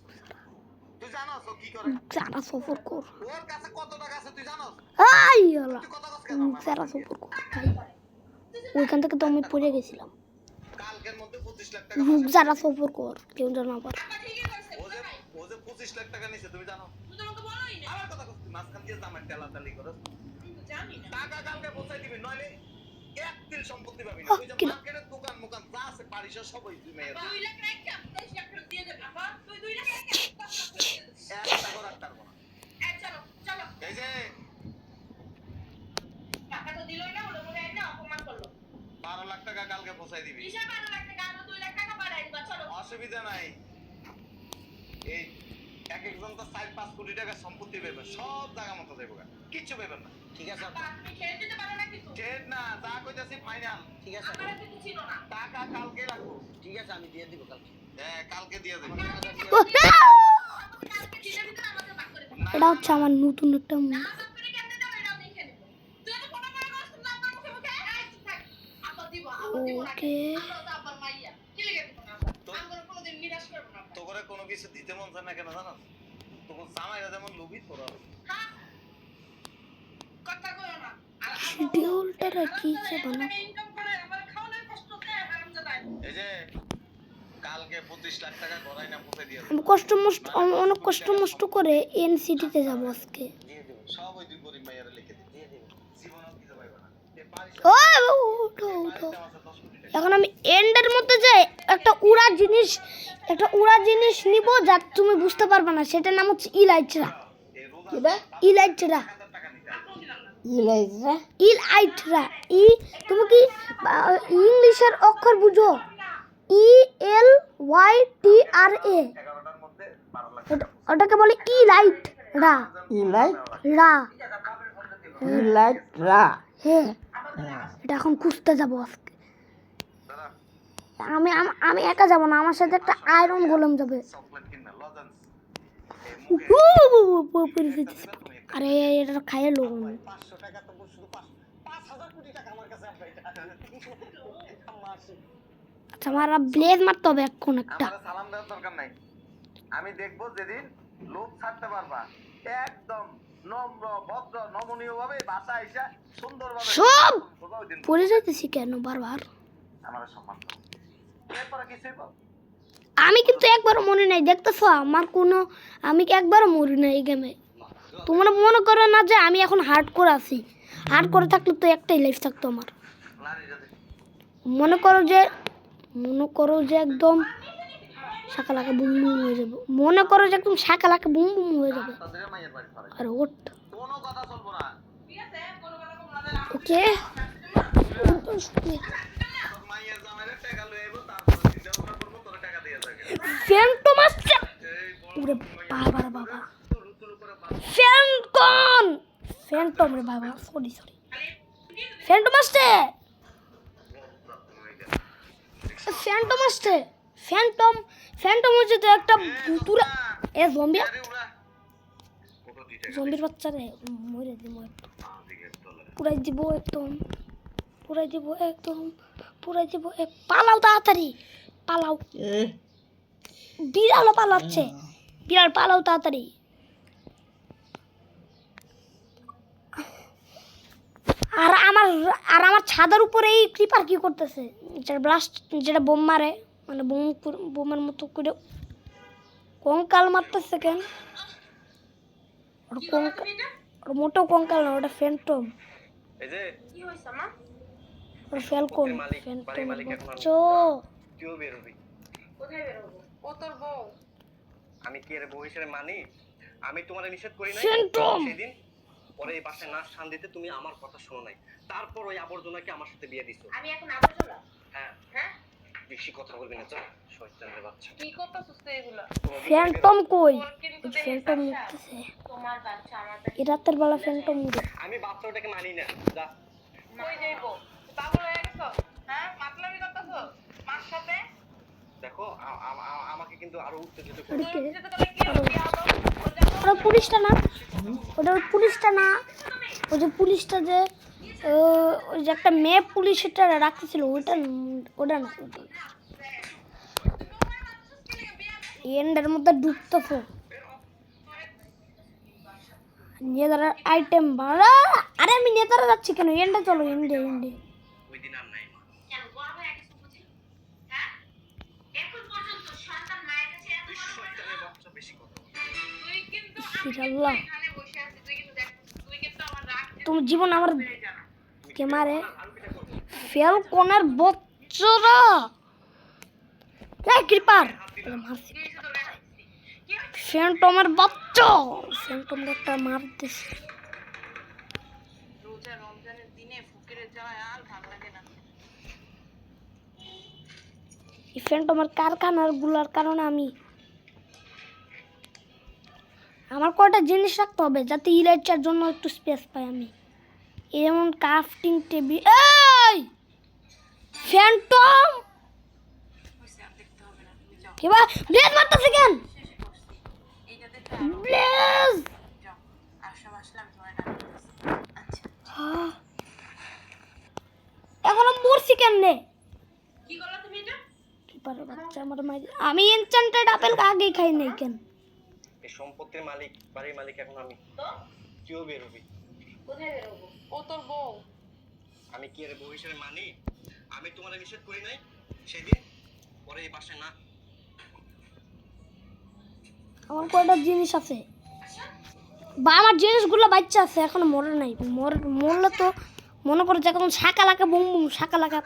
তুই জানস ও কি করে? যারা সফর কর ওর কাছে কত টাকা আছে তুই জানস? আই আল্লাহ তুই কথা কস কেন? যারা সফর কর ভাই ওইখান থেকে তো আমি পড়ে গেছিলাম কালকের মধ্যে 25 লাখ টাকা যারা সফর কর কেউ জানো আবার টাকা ঠিকই কইছে ও যে 25 লাখ টাকা নিছে তুমি জানো? তুই তো আমাকে বলোই না আমার কথা কস তুই মাঝখান দিয়ে জামাই টালাটালি করস। আমি তো জানি না টাকা কালকে পৌঁছাই দিবি নইলে এক তিল সম্পত্তি পাবি না। আহ, তুই যে কি না? মার্কেটের দোকান মোকান যা আছে বাড়িসহ সবই তুই মেয়ের। 2 লাখ রাখা 23 লাখ করে দিয়ে দেব আপা তুই 2 লাখ রাখা 10 লাখ করে দিয়ে দেব একটা করে একটা করবো না। চলো চলো এই যে টাকা তো দিলই না ওরা মনে হয় না অপমান করলো 12 লাখ টাকা কালকে পৌঁছাই দিবি। হিসাব 12 লাখ টাকা আরো 2 লাখ টাকা বাড়াই দিবা চলো অসুবিধা নাই। এই এক একজন তো 4-5 কোটি টাকা সম্পত্তি পাবে, সব জায়গা মতো যাইব, কিচ্ছু পাবেন না। ঠিক আছে আপা তুমি ছেড়ে দিতে পারো না কিছু জেড না, যা কইতাছি ফাইনাল। ঠিক আছে আমার কিছু ছিল না টাকা কালকে লাগবো। ঠিক আছে আমি দিয়ে দিব কালকে। হ্যাঁ কালকে দিয়ে দেব। কালকে দিনের ভিতরে আমাকে ভাগ করে দিবা এটা হচ্ছে আমার নতুন একটা না ভাগ করে কেমনে দাও এটাও দেখে নেব তুই তো কোনো করে কষ্ট না আমার মুখে মুখে এই চুপ থাক আপা দিব না ওকে আমরা তো আবার মাইয়া কি লেগে দিব না আমরা কোনোদিন নিরাশ করব না তো করে কোনো কিছু দিতে মন চায় না কেন জানো? তোর জামাইরা যেমন লোভী তোরা। হ্যাঁ কথা কইও না আর শিডিউলটা রাখিছে বানা ইনকাম করে আমার খাওয়ানোর কষ্ট দেয় হারামজাদা এই যে কালকে 25 লাখ টাকা গড়াই না পৌঁছে দিয়ে দেব। আমি অনেক কষ্ট মষ্ট করে এনসিটিতে যাবো আজকে দিয়ে দেব সব ওই দুই গরিব মাইয়ারে লিখে দিই। দিয়ে দেব জীবনও কিছু পাইবা না। এই বাড়ি ও উঠো উঠো এখন আমি এন্ডের মধ্যে যাই একটা উড়া জিনিস নিব যা তুমি বুঝতে পারবে না, সেটার নাম হচ্ছে ইলাইটরা। এই রোজা ইলাইটরা টাকা নিতে ইলাইটরা তুমি কি ইংলিশের অক্ষর বুঝো? ELYTRA 11টার মধ্যে 12 লাখ ওটাকে বলে ইলাইট রা রা হ্যাঁ এটা এখন খুঁজতে যাবো আজকে। দাদা আমি একা যাব না, আমার সাথে একটা আয়রন গোলেম যাবে। চকলেট কিনা লজেন্স আরে এটা খাইয়ে লোক 500 টাকা তো শুধু 5000 কোটি টাকা আমার কাছে আছে এটা মাসে। আচ্ছা আমার ব্লেজ মারতে হবে এখন একটা। আমার সালাম দেওয়ার দরকার নাই, আমি দেখবো যেদিন লোক ছাড়তে পারবা একদম নম্র ভদ্র নমনীয় ভাবে বাসা আইসা সুন্দরভাবে সব করবা, ওই দিন পড়ে যাইতেছি কেন বারবার? আমার সম্মান করো। এরপরে কিছুই পাবো আমি কিন্তু একবারও মরে নাই, দেখতেছো আমি কি একবারও মরি নাই এই গেমে। তোমরা মনে করো না যে আমি এখন হার্ড করে আছি, হার্ড করে থাকলে তো একটাই লাইফ থাকতো আমার। লারি যদি মনে করো যে একদম শাকালাকে বুম বুম হয়ে যাবে, মনে করো যে একদম শাকালাকে বুম বুম হয়ে যাবে। তাদের মায়ের বাড়ি পারে আর ওট কোনো কথা চলবো না। ঠিক আছে কোনো কথা কম না ওকে তোর মায়ের জামাইরে টাকা লয়ে আইবো, তারপর চিন্তা ভাবনা করবো তোর টাকা দিয়ে যাবে। ফ্যান্টম আসছে, এই ওরে বাবা রে বাবা, তুরু তুরু করে বাস ফ্যান্টম রে বাবা, সরি ফ্যান্টম আসছে, ফ্যান্টম হচ্ছে তো একটা ভুতুরা এ জম্বি, আরে উড়া কত দিতে জম্বির বাচ্চা রে, মরে দিব একদম, দিকে তোলে পুরাই দিব পালাও তাড়াতাড়ি পালাও, বিড়ালও পালাচ্ছে, বিড়াল পালাও তাড়াতাড়ি। আর আমার ছাদের উপরে এই ক্রিপার কি করতেছে, যেটা বোম মারে, মানে বোমের মতো করে কঙ্কাল মারতেছে কেন? ওটা মোটেও কঙ্কাল না, ওটা ফ্যান্টম, এই যে কি হইছে মা ওটা ফ্যালকন, চো তুইও বের হবি। কোথায় বের হবো ও তোর বউ আমি কি এর বউ হিসেবে মানি? আমি তোমারে নিষেধ করি নাই ফ্যান্টম সেদিন? পরে এই বাসায় নাচ শান দিতে তুমি আমার কথা শোনো নাই, তারপর ওই আবর্জনাকে আমার সাথে বিয়ে দিছো। আমি এখন আবার চলা হ্যাঁ হ্যাঁ বেশি কথা বলবি না, চল শয়তানের বাচ্চা। কি করতেছস তুই এগুলা ফ্যান্টম কই? তোর কিন্তু ফ্যান্টম উঠতেছে তোমার বাচ্চা আমার এই রাতের বেলা, ফ্যান্টম উঠে। আমি বাচ্চাটাকে মানি না, যা কই যাইবো পাগল হয়ে গেছো হ্যাঁ মাতলামি করতেছো মার সাথে দেখো আমাকে কিন্তু আরো উত্তেজিত ওটা করো। কে? যেতে তাহলে কি হবে কি হবে ও যাবো ওটা পুলিশটা না, ওই যে পুলিশটা যে ওই যে একটা মেয়ে পুলিশ এটা রাখতেছিল, ওটা না এন্ডের মধ্যে ঢুকতেছো নেদার আইটেম বাড়া। আরে আমি নেদারে যাচ্ছি কেন? এন্ডে চলো, এন্ডে এন্ডে। ওই দিন আর নাই মা। কেন বড় হয়ে গেছো বুঝি? হ্যাঁ এখন পর্যন্ত সন্তান মায়ের কাছে এত বড় শয়তানের বাচ্চা বেশি কথা বলে। তুই কিন্তু আল্লাহ, এখানে বসে আছিস, তুই কিন্তু দেখ, তুই কিন্তু আমার রাগ তোমার জীবন আমার বেড়ে জানা। কে মারে? ফেলকনের বচ্চরা এই ক্রিপার মারছি। তুই শুধু দেখ কি হচ্ছে? ফ্যান্টমের বাচ্চা, ফ্যান্টম একটা মারতেছে। রোজা রমজানের দিনে ফকিরের যাওয়া আর ভালো লাগে না। এই ফ্যান্টমের কারখানার গুলার কারণে আমার কয়টা জিনিস রাখতে হবে যাতে ইলাইচার জন্য একটু স্পেস পাই আমি। এমন ক্রাফটিং টেবিল। এই ফ্যান্টম হইছে, আর দেখতে হবে না, তুমি যাও। কি বা ব্লেজ মারতেছে কেন? শেষে করছি, এইটা দেখে ব্লেজ যাও। আর সব আসলাম তোমার ডাকতেছি। আচ্ছা এখন মরছি কেমনে? কি করলা তুমি এটা? ক্রিপারের বাচ্চা আমার মাই। আমি এনচ্যান্টেড আপেল আগেই খাই নাই কেন? এই সম্পত্তির মালিক, বাড়ির মালিক এখন আমি। তো কেউ বেরোবি? কোথায় বেরোবো? ও তোর বউ। আমি কি এর বউ হিসেবে মানি? আমি তোমার নিষেধ করি নাই সেদিন? পরে এই বাসায় না। আমার কয়টা জিনিস আছে বা আমার জিনিসগুলো বাচ্চা আছে এখনো মরে নাই। মরলে তো মনে করে যখন শাকা লাগা বুম বুম শাকা লাগা।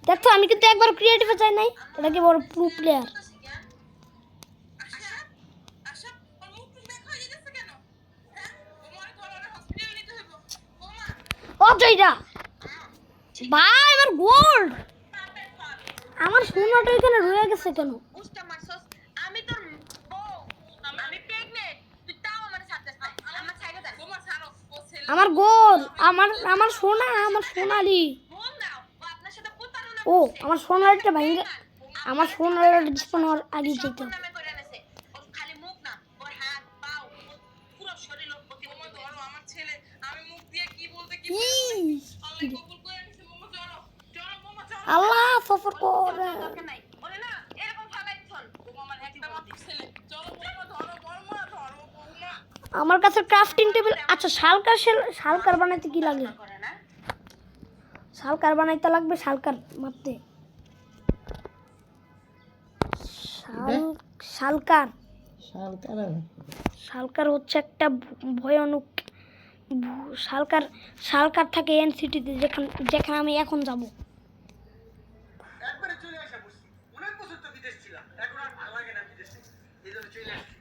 দেখো আমি কিন্তু একবার ক্রিয়েটিভে চাই নাই, এটা কি বড় প্রো প্লেয়ার। আশা আশা ওর মুখ টুক দেখা হয়ে গেছে কেন? হ্যাঁ ও মনে করো না হসপিটালে নিতে হইব। ওমা ও জয়টা ভাই আমার গোল্ড, পাপের পাপ। আমার সোনাটা এখানে রয়ে গেছে কেন? উস্তা মারছস, আমি তোর বউ, আমি প্রেগনেন্ট, তুই তাও আমার ছাড়তেছ না। আমার ছাইড়া দেন। ওমা ছাড়ো, ও ছেলে আমার গোল্ড, আমার সোনা, আমার সোনালি। ফোন দাও, ও আপনার সাথে প্রতারণা ও করছে। আমার সোনালিটা ভাঙে, আমার সোনালিটা ডিসপ্লে হওয়ার আগে যেতে সম্পূর্ণ হবে। নামে করে এনেছে। ওর খালি মুখ না, ওর হাত পাও ওর পুরো শরীর ওর প্রতিমা ধরো। আমার ছেলে, আমি মুখ দিয়ে কি বলতে কি আল্লাহ কবুল করে নিছে। মোমো ধরো ধরো, মোমো ধরো। আল্লাহ সফর করে। দরকার নাই ওরে না এরকম ভাবে চল। ও আমার একটা মাত্র ছেলে, চলো মোমো ধরো, বর্মা ধরো বৌমা। আমার কাছে ক্রাফটিং টেবিল। আচ্ছা শালকার বানাইতে কি লাগে? করে না শালকার বানাইতে লাগবে, শালকার মারতে। শালকার শালকার হচ্ছে একটা ভয়ানক শালকার থাকে এন সিটিতে, যেখানে আমি এখন যাব। একবারে চলে আসা বুঝছি। অনেক বছর তো বিদেশ ছিলাম, এখন আর ভালো লাগে না বিদেশে, এই জন্য চলে আসছি।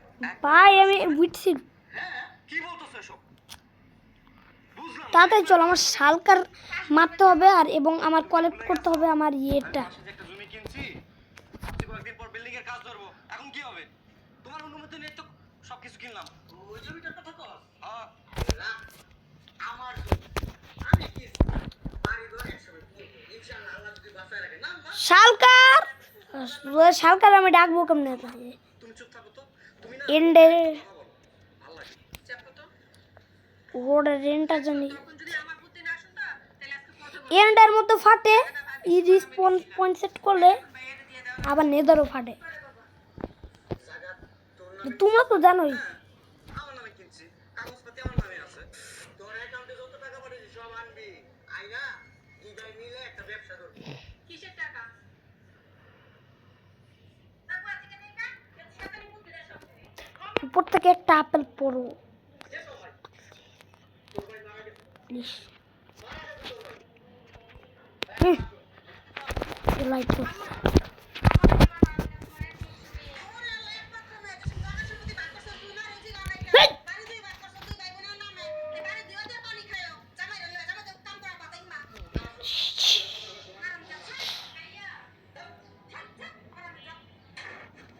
ভাই আমি বুঝছি, হ্যাঁ কি বলতেছো এসব? বুঝলাম না। তাড়াতাড়ি চল, আমার শালকার মারতে হবে আর এবং আমার কালেক্ট করতে হবে আমার ইয়েটা। পাশে যে একটা জমি কিনছি, ভাবছি কয়েকদিন পর বিল্ডিং এর কাজ ধরবো। এখন কি হবে? তোমার অনুমতি নিয়ে তো সবকিছু কিনলাম। ওই জমিটার কথা কও? হ্যাঁ আমার জমি, আমি কি বাড়ি ঘর একসঙ্গে করবো ইনশাআল্লাহ, আল্লাহ যদি বাঁচায় রাখে। না না শালকার আমি ডাকবো কেমনে? তুমি চুপ থাকো তো, তুমি না এন্ডে কথা বলো, ভালো লাগে। চাপো তো। ওটা রেন্টটা জানি তখন যদি আমার বুদ্ধি না শুনতা তাহলে আজকে কথা বল। এন্ডের মধ্যে ফাটে, ই রিসপন্স পয়েন্ট সেট করলে বাইরে দিয়ে দাও। আবার নেদারও ফাটে। জায়গা তোর নামে, তোমরা তো জানোই। আমার নামে কিনছি, কাগজপাতি আমার নামে আছে। তোর অ্যাকাউন্টে যত টাকা পাঠিয়েছি সব আনবি, আইনা দুইটাই মিলে একটা ব্যবসা করবি। কিসের টাকা? তারপর থেকে নেই না শয়তানি বুদ্ধি দেয় সব থেকে। উপর থেকে একটা আপেল পড়ো প্লিজ। লাইট করছে।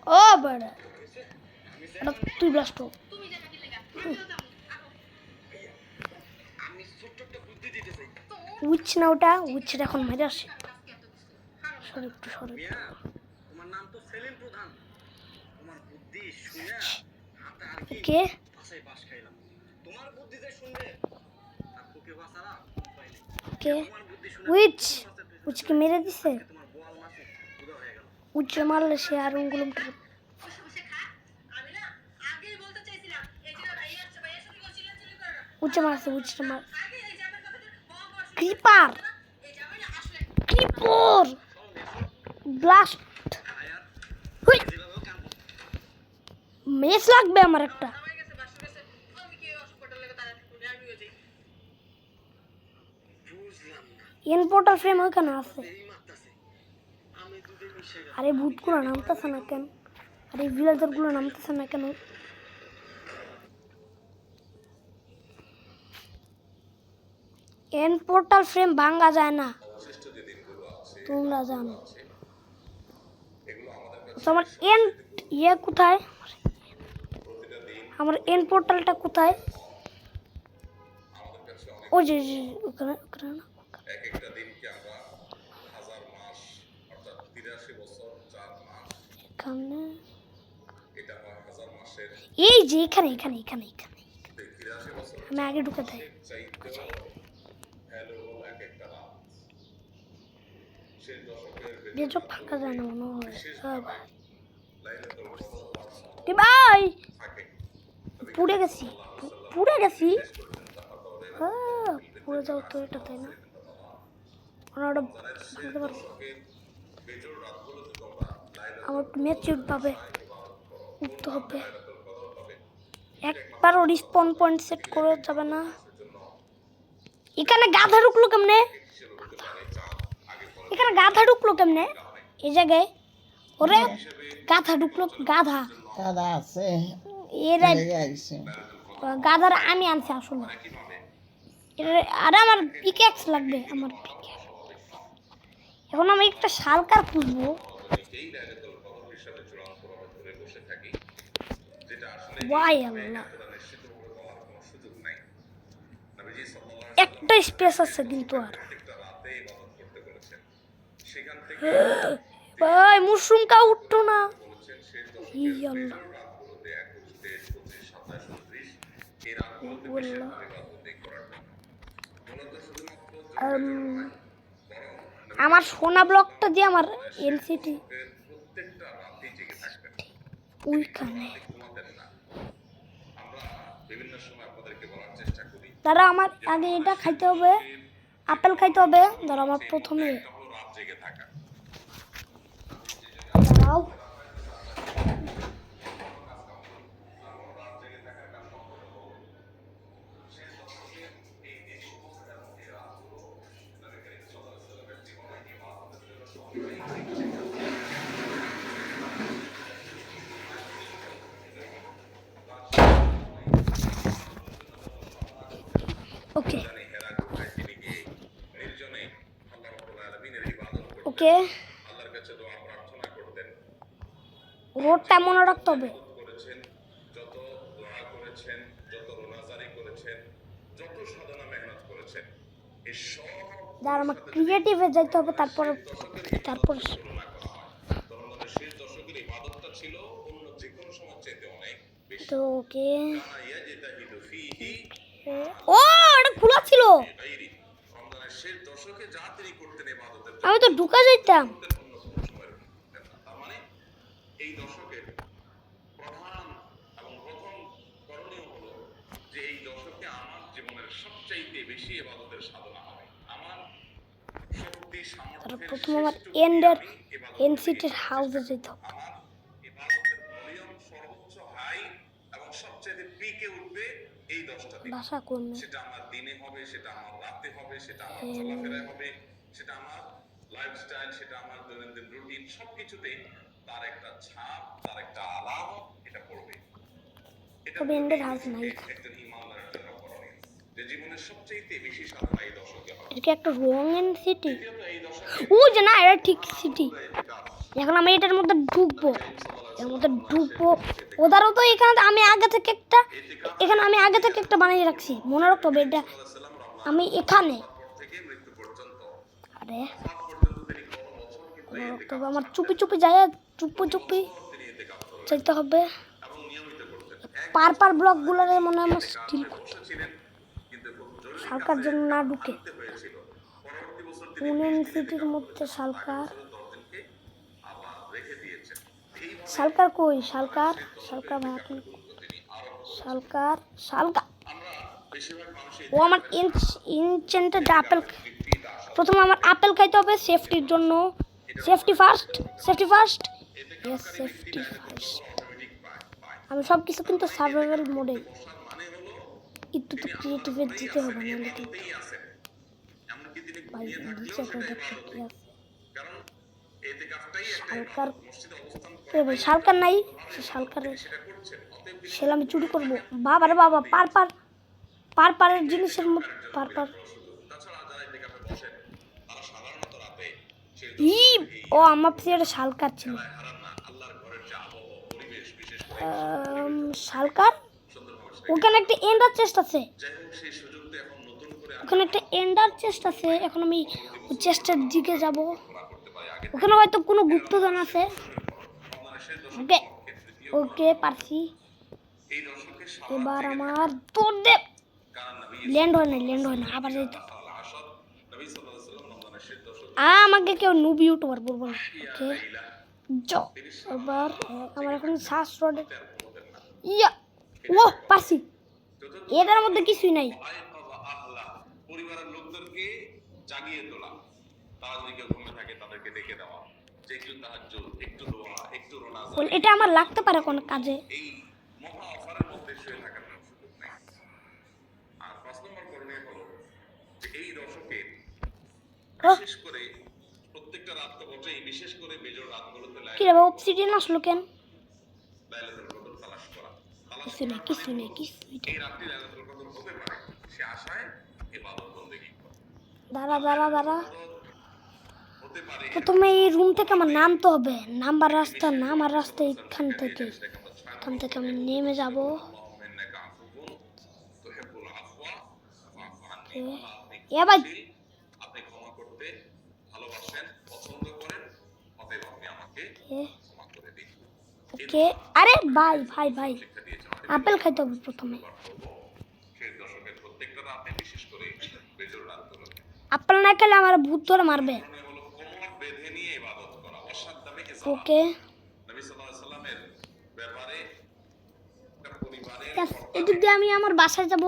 ও বড় এটা তুই ব্লাস্ট হো। আমি ছোট্ট একটা বুদ্ধি দিতে চাই। উইচ না ওটা, উইচটা এখন মেরে আসে। সরে একটু সরে। মিয়া, তোমার নাম তো সেলিম প্রধান। তোমার বুদ্ধি শুনে হাতে আর কি কে বাসায় বাস খাইলাম। তোমার বুদ্ধি যে শুনবে আর তোকে বাঁচারা উপায় নেই। কে তোমার বুদ্ধি শুনে উইচকে মেরে দিছে। তোমার বোয়াল মাছে উদা হয়ে গেল। উইচে মারলে সে আর উঙ্গুলুম উচ্চে মারছে মার আগে এই জামার কথা বল ক্রিপার এই জামাই না আসলে ক্রিপার ব্লাস্ট হুই মেস লাগবে আমার একটা জামাই গেছে বাসা গেছে আমি কি হসপিটালে লেগে তাড়াতাড়ি করে আমিও যাই বুঝলাম না এন পোর্টাল ফ্রেম ওইখানে আছে এই মারতাছে আমি দুধে মিশে গেল আরে ভূতগুলো নামতেছে না কেন আরে ভিলেজারগুলো নামতেছে না কেন এন পোর্টাল ফ্রেম ভাঙা যায় না তোমরা জানো তো আমার এন ইয়ে কোথায় আমার এন পোর্টালটা কোথায় ওই যে ওখানে ওখানে না এক একটা দিনকে আমরা 1000 মাস অর্থাৎ 83 বছর 4 মাস এখানে এটা হয় 1000 মাসের এই যে এখানে এখানে এখানে এখানে 83 বছর আমি আগে ঢুকে দেয় চাইতে হ্যালো এক একটা রাত সেই দশকের বেজো ফাঁকা যায় না মনে হয় ভাই লাইলাতুল কদর এ ভাই থাকে পুড়ে গেছি পুড়ে গেছি হ্যাঁ পুড়ে যাও তো এটা তাই না ওনারা বুঝতে পারবো বেজোর রাতগুলোতে তোমরা লাইলাতুল আমার ম্যাচিউর পাবে উঠতে হবে একবারও রিস্পন পয়েন্ট সেট করে যাবে না এখানে গাধা ঢুকলো কেমনে এখানে গাধা ঢুকলো কেমনে এই জায়গায় ওরে গাধা ঢুকলো গাধা দাদা আছে এরা লেগে আইছে গাধার আমি আনছি আসলে আরে আমার পিকেক্স লাগবে আমার পিকেক্স এখন আমি একটা শালকার খুঁজবো এই লাইলাতুল কদর হিসাবে চূড়ান্তভাবে ধরে বসে থাকি যেটা আসলে ওয়াই আল্লাহ নিশ্চিত করে বলার কোনো সুযোগ নাই নবীজি সাল্লাল্লাহু একটা স্পেস আছে কিন্তু আর একটা রাতে ইবাদত করতে বলেছেন সেখান থেকে ভাই মুশরুম কা উঠতো না বলেছেন সেই ই আল্লাহ রাতগুলোতে 21, 23, 27, 29 এই রাতগুলোতে বেশি আল্লাহ ইবাদত করার জন্য মূলত শুধুমাত্র আমার সোনা ব্লকটা দিয়ে আমার এলসিটি প্রত্যেকটা রাতেই জেগে থাকবেন ওইখানে ঘুমাতেন না আমরা বিভিন্ন সময় আপনাদেরকে বলার চেষ্টা করি দাঁড়া আমার আগে এটা খাইতে হবে আপেল খাইতে হবে দাঁড়া আমার প্রথমে এটা হলো রাত জেগে থাকা দাঁড়াও ওকে হেরা গুহায় তিনি গিয়ে নির্জনে আল্লাহ রাব্বুল আলামিনের ইবাদত করতেন ওকে আল্লাহর কাছে দোয়া প্রার্থনা করতেন রোডটা মনে রাখতে হবে করেছেন যত দোয়া করেছেন যত রোনাজারি করেছেন যত সাধনা মেহনত করেছেন এই সব দাঁড়া আমার ক্রিয়েটিভে যাইতে হবে তারপরে তারপরে তুলনা করা হয় তখন শেষ দশকের ইবাদতটা ছিল অন্য যে কোনো সময় চাইতে অনেক বেশি তো ওকে কানা ইয়াজতাহিদু ফীহি ও এটা খোলা ছিল গায়রি রমজানের শেষ দশকে যা তিনি করতেন ইবাদতের আমি তো ঢুকা যাইতাম অন্য কোনো সময়ের করতেন না। তার মানে এই দশকের প্রধান এবং প্রথম করণীয় হলো যে এই দশকে আমার জীবনের সবচাইতে বেশি ইবাদতের সাধনা হবে আমার শক্তি তারপর সামর্থ্যের প্রথম আমার শেষ এন্ডের আমি ইবাদত এনসিটির হাউসে যেতে হবে আমার ইবাদতের ভলিউম সর্বোচ্চ হাই এবং সবচাইতে পিকে উঠবে এই 10টা দিন ভাষা করবে সেটা আমার দিনে হবে সেটা আমার রাতে হবে সেটা আমার চলাফেরায় হবে সেটা আমার লাইফস্টাইল সেটা আমার দৈনন্দিন রুটিন সবকিছুতেই তার একটা ছাপ তার একটা আলামত এটা পড়বে এটা তবে এন্ডের হাউস নাই একজন ইমানদারের জন্য করণীয় যে জীবনের সবচেয়ে বেশি সাধনা এই দশকে হবে এটা কি একটা রং সিটি দ্বিতীয়ত এই দশকে ও যে না এটা ঠিক সিটি এখন আমি এটার মধ্যে ঢুকবো এর মধ্যে ঢুকবো ওদারও তো এখানে আমি আগে থেকে একটা এখানে আমি আগে থেকে একটা বানিয়ে রাখছি মনে রাখতে হবে এটা আমি এখানে থেকে মৃত্যু পর্যন্ত আরে সব পর্যন্ত তিনি কত বছর কিন্তু মনে রাখতে হবে আমার চুপি চুপি যায় চুপি চুপি তিনি এতে কাজ করেন চাইতে হবে এবং নিয়মিত করতেন পার ব্লকগুলোরে মনে হয় আমার স্টিল বসেছিলেন কিন্তু খুব জরুরি শালকার জন্য না ঢুকে কাজে হয়েছিল পরবর্তী বছর ইউনিয়ন সিটির মধ্যে শালকার 10 দিনকে আবার রেখে দিয়েছেন এই শালকার কই শালকার শালকার ভাই আপনি তিনি আরো শালকার শালকার আমরা বেশিরভাগ মানুষই ও আমার ইনচেন্টেড আপেল, প্রথমে আমার আপেল খাইতে হবে সেফটির জন্য। Safety first, safety first, yes safety first. Automatic পায়। আমি সব কিছু কিন্তু সার্ভাইভাল মোডে, বসার মানে হলো একটু তো ক্রিয়েটিভে দিতে হবে না হলে কিন্তু। এবাদতেই আছে। এমনকি তিনি ভাই ঘুমিয়ে নিচে থাকলেও একটা সেটা কি ইবাদতই। আছে? কারণ এতেকাফটাই একটা শালকার, ইবাদত। মসজিদে অবস্থান এ ভাই শালকার নাই, সে শালকারের সেটা করছেন। অতএব তিনি সেটা আমি চুরি করবো। বাবা রে বাবা, পার জিনিসের মধ্যে পার। তাছাড়া যারা এতেকাফে বসেন তারা সাধারণত রাতে সেই ই ও আমার পিছনে শালকার ছিল। দোলায় হারান না। আল্লাহর ঘরের যে আবহাওয়া পরিবেশ বিশেষ করে শালকার, সুন্দরভাবে ওখানে একটা এন্ডার চেস্ট আছে, যাই হোক সেই সুযোগটা এখন নতুন করে ওখানে একটা এন্ডার চেস্ট আছে। এখন আমি ওই চেস্টের দিকে যাব। আমরা করতে পারি। আগে ওখানে হয়তো কোনো গুপ্তধন আছে। রমজানের শেষ দশক ওকে তৃতীয় ওকে পারছি। এই দশকের এবার আমার তোর দে, কারণ নবী ল্যান্ড হয় না আবার যাইতে। আল আসর নবী সাল্লাল্লাহু আলাইহি ওয়াসাল্লাম রমজানের শেষ দশক আমাকে কেউ নুবি ইউটিউবার বলবো না। ওকে লাইলা চ এবার আমার এখন শ্বাস রোডে বলতেন না ইয়া ও পারছি। এটার মধ্যে কিছুই নাই। আয়কাযা আহলা পরিবারের লোকদেরকে জাগিয়ে তোলা। তারা যদি কেউ ঘুমে থাকে তাদেরকে ডেকে দেওয়া, যে একটু তাহাজ্জুদ, একটু দোয়া, একটু রোনাজাত। বল, এটা আমার লাগতে পারে কোনো কাজে। এই মহা অফারের মধ্যে শুয়ে থাকার কোনো সুযোগ নেই। আর ৫ নম্বর করণীয় হলো যে এই দশকে বিশেষ করে প্রত্যেকটা রাত তো বটেই, বিশেষ করে বেজোড় রাতগুলোতে কি রে বাবা, অবসিডিয়ান আসলো কেন? লাইলাতুল কদর তালাশ করা। তালাশ কিছু নেই, কিছুই নেই, কিছুই নেই। এই রাতটি লাইলাতুল কদর হতে পারে, সে আশায় ইবাদত বন্দেগী করা। দাঁড়া হতে পারে প্রথমে এই রুম থেকে আমার নামতে হবে। নামার রাস্তা এখান থেকে আমি নেমে যাব। আল্লাহুম্মা ইন্নাকা আফুউন তুহিব্বুল আফওয়া ফাআফু আন্নি। এ ভাই আপনি ক্ষমা করতে ভালোবাসেন, পছন্দ করেন, অতএব আপনি আমাকে ক্ষমা করে দিন। ওকে আরে ভাই শিক্ষা দিয়েছেন আপেল খাইতে হবে প্রথমে। শেষ দশকের প্রত্যেকটা রাতে, বিশেষ করে বেজোড় রাতগুলোতে আপেল না খেলে আমার ভূত ধরে মারবে। কারণে হলো কোমর বেঁধে নিয়ে ইবাদত করা, অসাধ্যামে ওকে নবী সাল্লাল্লাহু আলাইহি সাল্লামের ব্যাপারে তার পরিবারের এদিক দিয়ে আমি আমার বাসায় যাব।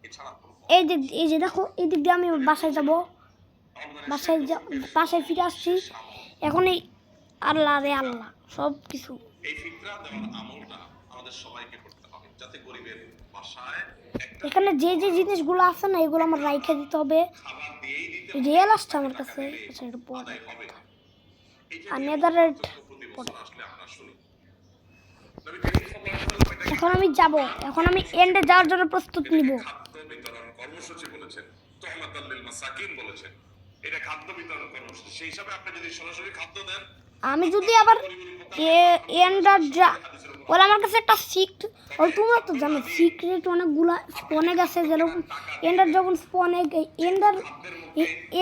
এছাড়া এই যে দেখো, এদিক দিয়ে আমি আমার বাসায় যাব। বাসায় ফিরে আসছি। এখন এই আল্লাহ রে আল্লাহ সব কিছু। এই ফিতরা দেওয়ার আমলটা আমাদের সবাইকে করতে হবে, যাতে গরিবের বাসায় একটা এখানে যে জিনিসগুলো আছে না, এগুলো আমার রাইখে দিতে হবে। খাবার দিয়েই দিতে রিয়েল আসছে আমার কাছে। আচ্ছা, এটা পরে আদায় হবে। এই যে আর নেদারল্যান্ড প্রতি বছর আসলে আমরা শুনি নবী করিম সাল্লাল্লাহু আলাইহি ওয়াসাল্লাম এটাকে এখন আমি যাব। এখন আমি এন্ডে যাওয়ার জন্য প্রস্তুত নিব। খাদ্য বিতরণ কর্মসূচি বলেছেন, তুহমাতাল লিল মাসাকিন বলেছেন। এটা খাদ্য বিতরণ কর্মসূচি। সেই হিসাবে আপনি যদি সরাসরি খাদ্য দেন, আমি যদি আবার এন্ডার যা ওরা আমার কাছে একটা তোমরা তো জানো সিক্রেট অনেকগুলা স্পনে গেছে। যেরকম এন্ডার যখন স্পনে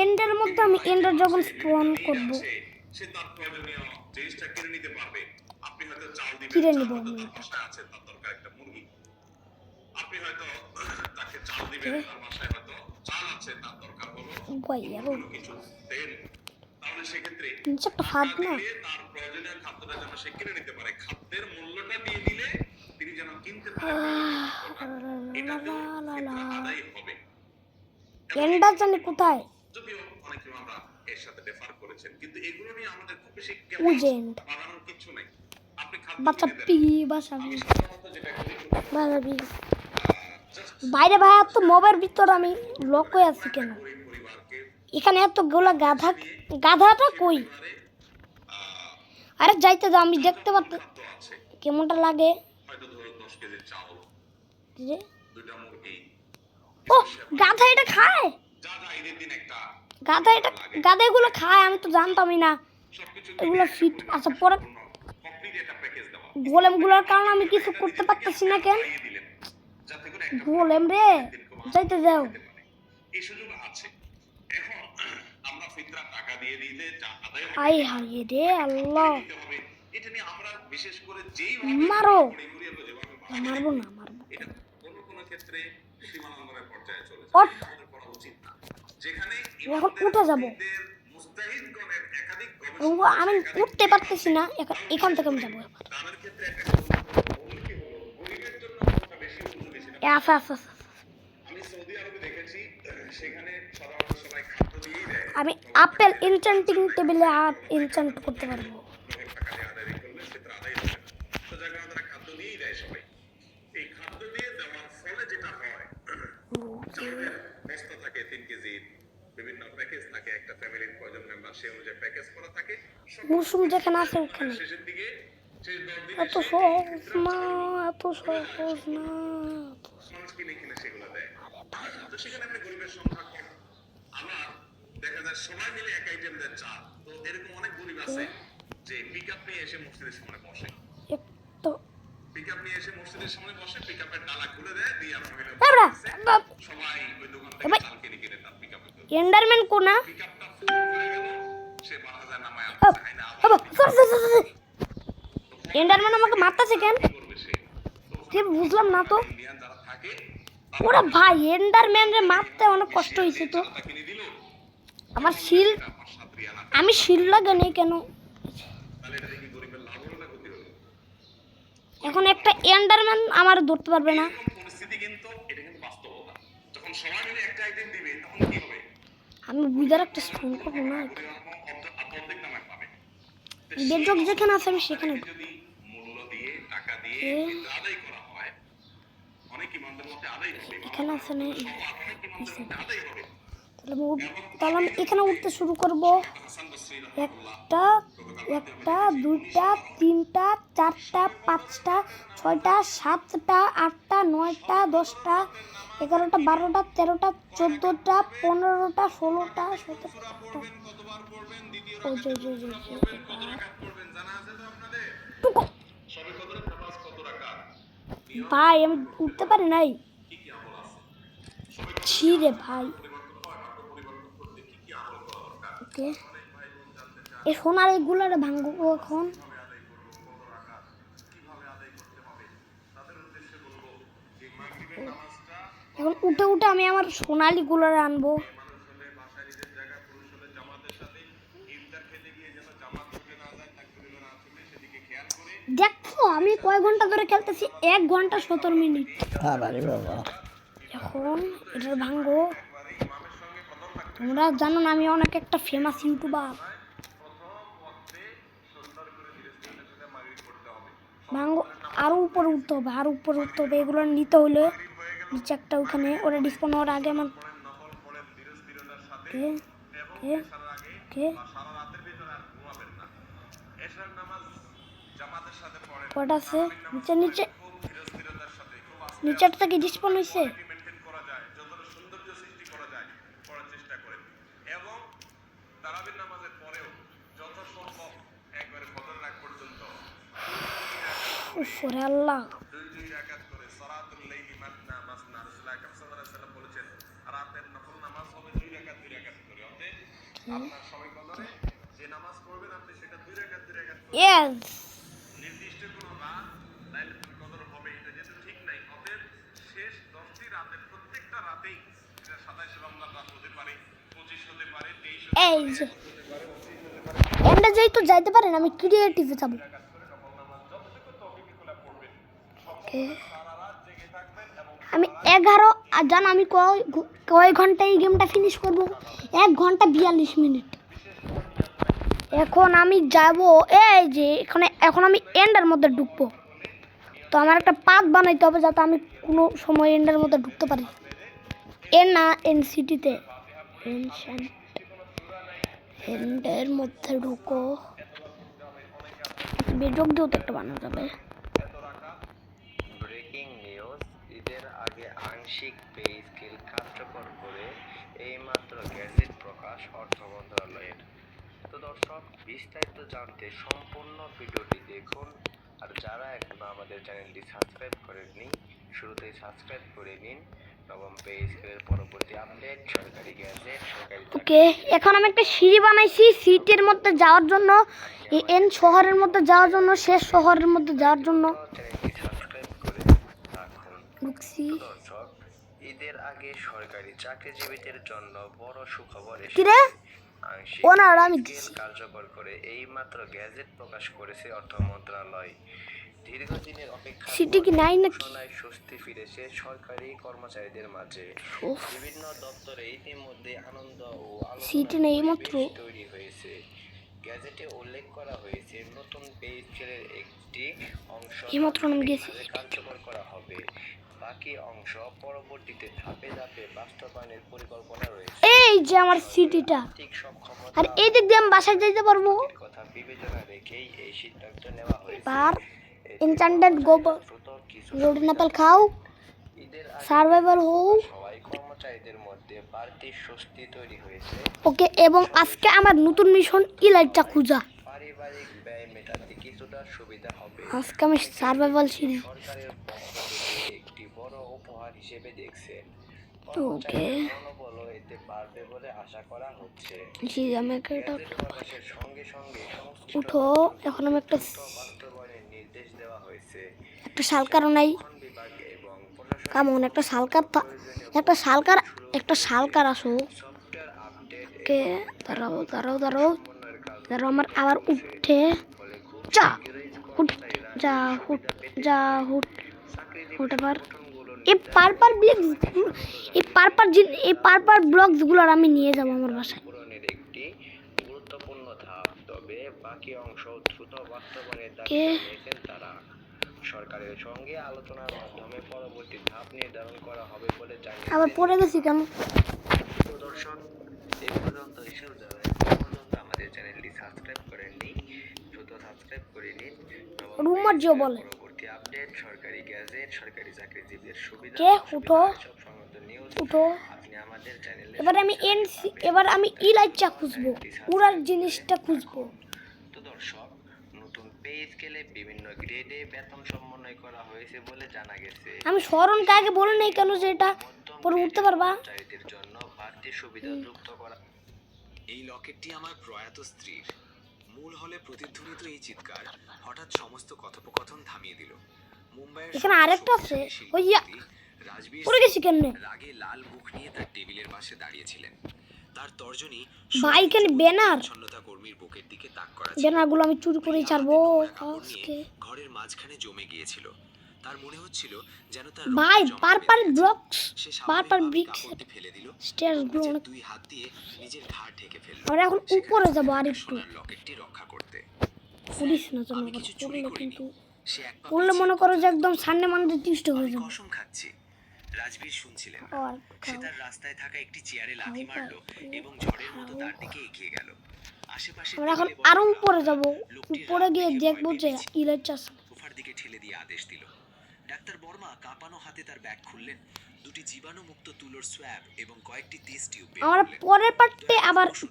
এন্ডের মধ্যে আমি এন্ডার যখন স্পন করব সে তার প্রয়োজনীয় জিনিসটা কিনে নিতে পারবে। আপনি হয়তো চাল দিবেন, কিনে নিব চাল আমি। হয়তো তার বাসায় আছে, তার দরকার একটা মুরগি। আপনি হয়তো তাকে চাল দিবেন, তার বাসায় হয়তো চাল আছে, তার দরকার হলো ভাই আরো কোনো কিছু তেল। তাহলে সেক্ষেত্রে নিচে একটা ফাঁদ না। দিলে তার প্রয়োজনীয় খাদ্যটা যেন সে কিনে নিতে পারে, খাদ্যের মূল্যটা দিয়ে দিলে তিনি যেন কিনতে পারেন, এটাতেও ফিতরা আদায় হবে। এন্ডার জানি কোথায়। যদিও অনেকে আমরা এর সাথে রেফার করেছেন, কিন্তু এগুলো নিয়ে আমাদের খুব বেশি উজেন্ড বানানোর কিছু নেই। আপনি খাদ্য বাচ্চা কিনে দেন। পি বাসা আমি সাধারণত যেটা করি, বাইরে ভাই এত মোবাইল ভিতর আমি লক হয়ে আছি কেন? গরিব পরিবারকে এখানে এতগুলো গাধাটা কই? আরে যাইতে দাও, আমি দেখতে পাচ্ছি খাদ্য আছে, কেমনটা লাগে। হয়তো ধরুন 10 কেজি চাল, যে 2টা মুরগি, ও গাধা এটা খায়, যা ঈদের দিন একটা গাধা এগুলো খায়, আমি তো জানতামই না সবকিছু এগুলো ফিট। আচ্ছা পরে কমপ্লিট একটা প্যাকেজ দেওয়া গোলেমগুলোর কারণে আমি কিছু করতে পারতেছি না কেন? দিয়ে দিলেন, যাতে করে একটা গোলেম রে যাইতে দাও। এই সুযোগ আছে। এখন আমরা ফিতরা টাকা দিয়ে দিতে আদায় আই হারিয়ে রে আল্লাহ, দিতে হবে। এটা নিয়ে আমরা বিশেষ করে যেই মারো। যেভাবে মারবো না এটা কোনো ক্ষেত্রে সীমালঙ্ঘনের পর্যায়ে চলে ওঠ। যায়, আমাদের করা উচিত না। যেখানে এখন উঠে যাবো। মুস্তাহিদগণের একাধিক আমি উঠতে পারতেছি না, এখান থেকে আমি যাবো। দানের ক্ষেত্রে একটা গরিবের জন্য কোনটা বেশি উপযোগী সেটা আচ্ছা সেখানে সাধারণত সবাই খাদ্য দিয়েই দেয়। আমি আপেল এনচান্টিং টেবিলে এনচান্ট করতে পারবো। লোকের টাকা দিয়ে আদায় করলে সেটা আদায় হবে না। তো যার কারণে তারা খাদ্য দিয়েই দেয় সবাই। এই খাদ্য দিয়ে দেওয়ার ফলে যেটা হয়, চাউলের বস্তা থাকে 3 কেজি, বিভিন্ন প্যাকেজ থাকে, একটা ফ্যামিলির কয়জন মেম্বার সেই অনুযায়ী প্যাকেজ করা থাকে। মৌসুম যেখানে আছে ওখানে। শেষের দিকে শেষ 10 দিনে এত সহজ না, এত সহজ না। মানুষ কিনে কিনে সেগুলো দেয়। তো সেখানে আপনি গরিবের সংখ্যা কম। আবার দেখা যায় সবাই মিলে এক আইটেম দেয় চা। তো এরকম অনেক গরিব আছে যে পিকআপ নিয়ে এসে মসজিদের সামনে বসে। তো পিকআপ নিয়ে এসে মসজিদের সামনে বসে, পিকআপের ডালা খুলে দেয়, দিয়ে আপনাকে সবাই ওই দোকান থেকে চাল কিনে কিনে তার পিকআপে দেয়। এন্ডারম্যান কোনা? পিকআপটা ফুল হয়ে গেল, সে 12,000 নামায় আনছে, আইনা আবার এন্ডারম্যান আমাকে মারতেছে কেন? করবে সে। কি বুঝলাম না তো। ইন্ডিয়ান যারা থাকে ওরা ভাই এন্ডারম্যান রে মারতে অনেক কষ্ট হয়েছে তো। তারা কিনে দিল আমার শিল, 5-7 রিয়াল। আমি শিল লাগে নেই কেন? তাহলে এটা দেখি গরিবের লাভ হলো না ক্ষতি হলো? এখন একটা এন্ডারম্যান আমার ধরতে পারবে না। এরকম পরিস্থিতি কিন্তু, এটা কিন্তু বাস্তবতা। যখন সবাই মিলে একটা আইটেম দিবে তখন কি হবে? আমি বুঝার একটা স্টোন করবো না। অর্ধেক নামায় পাবে। বেডরক যেখানে আছে আমি সেখানে। যদি মূল্য দিয়ে টাকা দিয়ে এ, কিন্তু আদায় করা হয়, অনেক ইমানদের মধ্যে আদায় হবে। এখানে আছে না? অনেক ইমানদের মধ্যে আদায় হবে। তাহলে আমি এখানে উঠতে শুরু করব। হাসান বসরি একটা, একটা, দুইটা, তিনটা, চারটা, পাঁচটা, ছয়টা, সাতটা, আটটা, নয়টা, 10টা, 11টা, 12টা, 13টা, 14টা, 15টা, 16টা, 17টা। কতবার পড়বেন? দ্বিতীয় ও যে কত রাকাত পড়বেন জানা আছে তো আপনাদের? সবে কদরের নামাজ কত রাকাত? ভাই আমি উঠতে পারি নাই। কি কি আমল আছে? ছি রে ভাই। পরিবর্তন করতে কি কি আমল করা দরকার? ওকে, এই সোনার এইগুলোরে ভাঙবো এখন। এখন উঠে উঠে আমি আমার সোনালি গুলোরে আনবো। দেখো আমি কয় ঘন্টা ধরে খেলতেছি? 1 ঘন্টা 17 মিনিট। এখন এটা ভাঙবো। তোমরা জানো না আমি অনেক একটা ফেমাস ইউটিউবার। ভাঙবো, আরো উপরে উঠতে হবে, আরো উপরে উঠতে হবে। এগুলো নিতে হলে নিচে একটা ওখানে ওরা ডিসপন হওয়ার আগে আমার কে কে কে কটা আছে নিচে? নিচে নিচেরটা কি ডিসপন হয়েছে? তারাবির নামাজের পরেও যত সম্ভব একবারে ফজর রাত পর্যন্ত ওরে আল্লাহ, 2 রাকাত করে সালাতুল লাইলি মাসনা মাসনা। রাসূল আকরাম সাল্লাল্লাহু আলাইহি ওয়াসাল্লাম বলেছেন রাতের নফল নামাজ হবে 2 রাকাত করে। অতএব আপনার সবাই কদরে যে নামাজ পড়বেন আপনি সেটা 2 রাকাত করে। ইয়েস। নির্দিষ্ট কোনো রাত লাইলাতুল কদর হবে এটা যেহেতু ঠিক নাই, অতএব শেষ 10টি রাতের প্রত্যেকটা রাতেই এটা 27 রমজান রাত হতে পারে, 25 হতে পারে, 23 এই যে এন্ডে যাই তো যাইতে পারেন, আমি ক্রিয়েটিভে যাব। আমি 11 আর জান আমি কয় ঘন্টা এই গেমটা ফিনিশ করব? 1 ঘন্টা 42 মিনিট। এখন আমি যাব এই যে এখন আমি এন্ডের মধ্যে ঢুকবো। তো আমার একটা পাথ বানাইতে হবে যাতে আমি কোনো সময় এন্ডের মধ্যে ঢুকতে পারি। এনসিটিতে এন্ডের মধ্যে ঢুকো। বেডরক দিয়েও তো একটা বানানো যাবে। ব্রেকিং নিউজ, ঈদের আগে আংশিক পে স্কেল কার্যকর করে এইমাত্র গ্যাজেট প্রকাশ অর্থ মন্ত্রণালয়ের। তো দর্শক, বিস্তারিত জানতে সম্পূর্ণ ভিডিওটি দেখুন। আর যারা এখনো আমাদের চ্যানেলটি সাবস্ক্রাইব করেননি, শুরুতেই সাবস্ক্রাইব করে নিন। নবম পে স্কেলের পরবর্তী আপডেট, সরকারি গ্যাজেট, সরকারি ওকে, এখন আমি একটা সিঁড়ি বানাইছি সিটির মধ্যে যাওয়ার জন্য, এন শহরের মধ্যে যাওয়ার জন্য, শেষ শহরের মধ্যে যাওয়ার জন্য। চ্যানেলটি সাবস্ক্রাইব করে রাখুন। ঢুকছি। দর্শক, ঈদের আগে সরকারি চাকরিজীবীদের জন্য বড় সুখবর কিরে আংশিক ওনার আমি স্কেল কার্যকর করে এইমাত্র গ্যাজেট প্রকাশ করেছে অর্থ মন্ত্রণালয়। দীর্ঘদিনের অপেক্ষা সিটি কি নাই নাকি? ঘোষণায় স্বস্তি ফিরেছে সরকারি কর্মচারীদের মাঝে। উফ, বিভিন্ন দপ্তরে ইতিমধ্যে আনন্দ ও সিটি আলোচনার নেই মাত্র। পরিবেশ তৈরি হয়েছে। গ্যাজেটে উল্লেখ করা হয়েছে নতুন পে স্কেলের একটি অংশ এইমাত্র আমি গেছি। তাৎক্ষণিকভাবে কার্যকর করা হবে। বাকি অংশ পরবর্তীতে ধাপে ধাপে বাস্তবায়নের পরিকল্পনা রয়েছে। এই যে আমার সিটিটা, আর্থিক সক্ষমতা আর এই দিক দিয়ে আমি বাসায় যেতে পারবো। কথা বিবেচনা রেখেই এই সিদ্ধান্ত নেওয়া হয়েছে। এবার এনচান্টেড গোবর দ্রুত কিছু রোডেন অ্যাপেল খাও, ঈদের আগে সার্ভাইভাল হও। সবাই কর্মচারীদের মধ্যে বাড়তি স্বস্তি তৈরি হয়েছে। ওকে, এবং আজকে আমার নতুন মিশন ইলাইটটা খোঁজা। পারিবারিক ব্যয় মেটাতে কিছুটা সুবিধা হবে। আজকে আমি সার্ভাইভাল ছিলাম। সরকারের পক্ষ থেকে একটি বড় উপহার হিসেবে দেখছেন। ওকে, মনোবলও এতে বাড়বে বলে আশা করা হচ্ছে। জি আমি একটা গ্যাজেট প্রকাশের সঙ্গে সঙ্গে সংশ্লিষ্ট উঠো। এখন আমি একটা বাস্তবায়নের নির্দেশ দেওয়া হয়েছে। শালকারও নাই। খন বিভাগ এবং প্রশাসন কেমন একটা শালকার একটা শালকার আসো। সফটওয়্যার আপডেট ওকে, দাঁড়াও দাঁড়াও দাঁড়াও সমন্বয়ের কাজ দাঁড়াও, আমার আবার উঠে ফলে খুব যা শীঘ্রই হুট কর্মচারীরা যা হুট যা হুট চাকরিজীবী হুট। আবার সংগঠনগুলোর এই পার্পাল ব্লকসগুলোর আমি নিয়ে যাবো আমার বাসায়। পূরণের একটি গুরুত্বপূর্ণ ধাপ। তবে বাকি অংশ দ্রুত বাস্তবায়নের দাবি কে? জানিয়েছেন তারা। সরকারের সঙ্গে আলোচনার মাধ্যমে পরবর্তী ধাপ নির্ধারণ করা হবে বলে আবার জানিয়েছেন। পড়ে গেছি কেন? তো দর্শক, এই পর্যন্ত এসেও যারা এখন পর্যন্ত আমাদের চ্যানেলটি সাবস্ক্রাইব করেননি, দ্রুত সাবস্ক্রাইব করে নিন। রুমার জিও বলে। পরবর্তী আপডেট, সরকারি গ্যাজেট, সরকারি চাকরিজীবীদের সুবিধা, কে? উঠো সব সংক্রান্ত নিউজ উঠো। আপনি আমাদের চ্যানেলে এবার আমি ইলাইটটা খুঁজবো, উড়ার জিনিসটা খুঁজবো। তো দর্শক, নতুন পে স্কেলে বিভিন্ন গ্রেডে বেতন সমন্বয় করা হয়েছে বলে জানা গেছে। আমি স্মরণকে আগে বলে নেই কেন যে এটা পরে উঠতে পারবা। কর্মচারীদের জন্য বাড়তি সুবিধা যুক্ত করা। এই লকেটটি আমার প্রয়াত স্ত্রীর। মূল হলে প্রতিধ্বনিত এই চিৎকার হঠাৎ সমস্ত কথোপকথন থামিয়ে দিল। মুম্বাইয়ের এখানে আরেকটা আছে। শক্তিশালী ওইয়া, শিল্পপতি রাজবীর পড়ে গেছি কেন? রাগে লাল মুখ নিয়ে তার টেবিলের পাশে দাঁড়িয়েছিলেন। তার তর্জনী ভাই, এখানে ব্যানার ছন্নতা কর্মীর বুকের দিকে তাক করা ছিল। ব্যানারগুলো আমি চুরি করে হাতে ছাড়বো নোংরা কাপড় আজকে। নিয়ে ঘরের মাঝখানে জমে গিয়েছিল। তার মনে হচ্ছিল যেন তার ভাই, রক্ত জমা পার্পল বেঁধে গেছে। ব্লকস, সে পার্পল স্বাভাবিকভাবেই ব্রিক্স, কাপড়টি ফেলে দিল স্টেয়ার্স এবং গুলো নিজের অনেক। দুই হাত দিয়ে নিজের ঘাড় ঢেকে ফেলল। আমরা এখন উপরে যাবো আর একটু। সোনার লকেটটি রক্ষা করতে। পুলিশ না যেন আমি আবার কিছু চুরি পড়লে করিনি। কিন্তু সে এক পা পড়লে মনে করো যে একদম সামনে মানুষ তিষ্ট হয়ে আমি যাবে। কসম খাচ্ছি। রাজবীর শুনছিলেন না। আর সে তার রাস্তায় থাকা একটি চেয়ারে লাথি মারলো এবং ঝড়ের মতো তার দিকে এগিয়ে গেল। আশেপাশে আমরা এখন আরো উপরে যাবো, উপরে গিয়ে দেখবো যে ইলাইট চাষ। সোফার দিকে ঠেলে দিয়ে আদেশ দিল। ডাক্তার বর্মা কাঁপানো হাতে তার ব্যাগ খুললেন। দুটি জীবাণুমুক্ত তুলোর সোয়াব এবং কয়েকটি টেস্ট টিউব বের আমরা করলেন।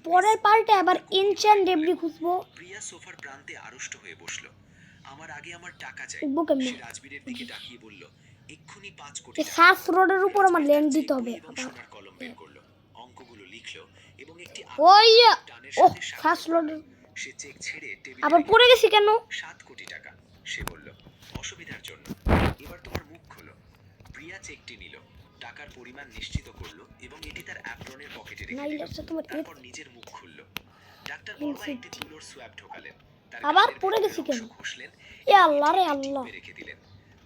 পরের পার্টে আবার এনচেন্ট ডেব্রি খুঁজবো। প্রিয়া সোফার প্রান্তে আড়ষ্ট হয়ে বসলো। আমার আগে আমার টাকা চাই। উঠবো কেমনে? সে রাজবীরের দিকে তাকিয়ে বলল, এক্ষুনি 5 কোটি এই টাকা। সার্চ রোডের উপর আমার ল্যান্ড দিতে হবে। এবং সোনার কলম বের করলো। অঙ্কগুলো লিখলো এবং একটি ওই টানের ও সাথে সার্চ স্বাক্ষর রোড। করলো। সে চেক ছেড়ে টেবিলে আবার রেখে পড়ে গেছি কেন? 7 কোটি টাকা। সে বলল, অসুবিধার জন্য। এবার তোমার মুখ খোলো। প্রিয়া চেকটি নিল, টাকার পরিমাণ নিশ্চিত করলো এবং এটি তার অ্যাপ্রনের পকেটে রেখে নাইলে দিল। আচ্ছা তোমার তারপর নিজের মুখ খুললো। ডাক্তার বর্মা একটি তুলোর সোয়াব ঢোকালেন। তার আবার গালের পড়ে ভেতরের গেছি কেন? অংশ ঘষলেন এ আল্লাহ রে এবং আল্লাহ। টিউবে রেখে দিলেন।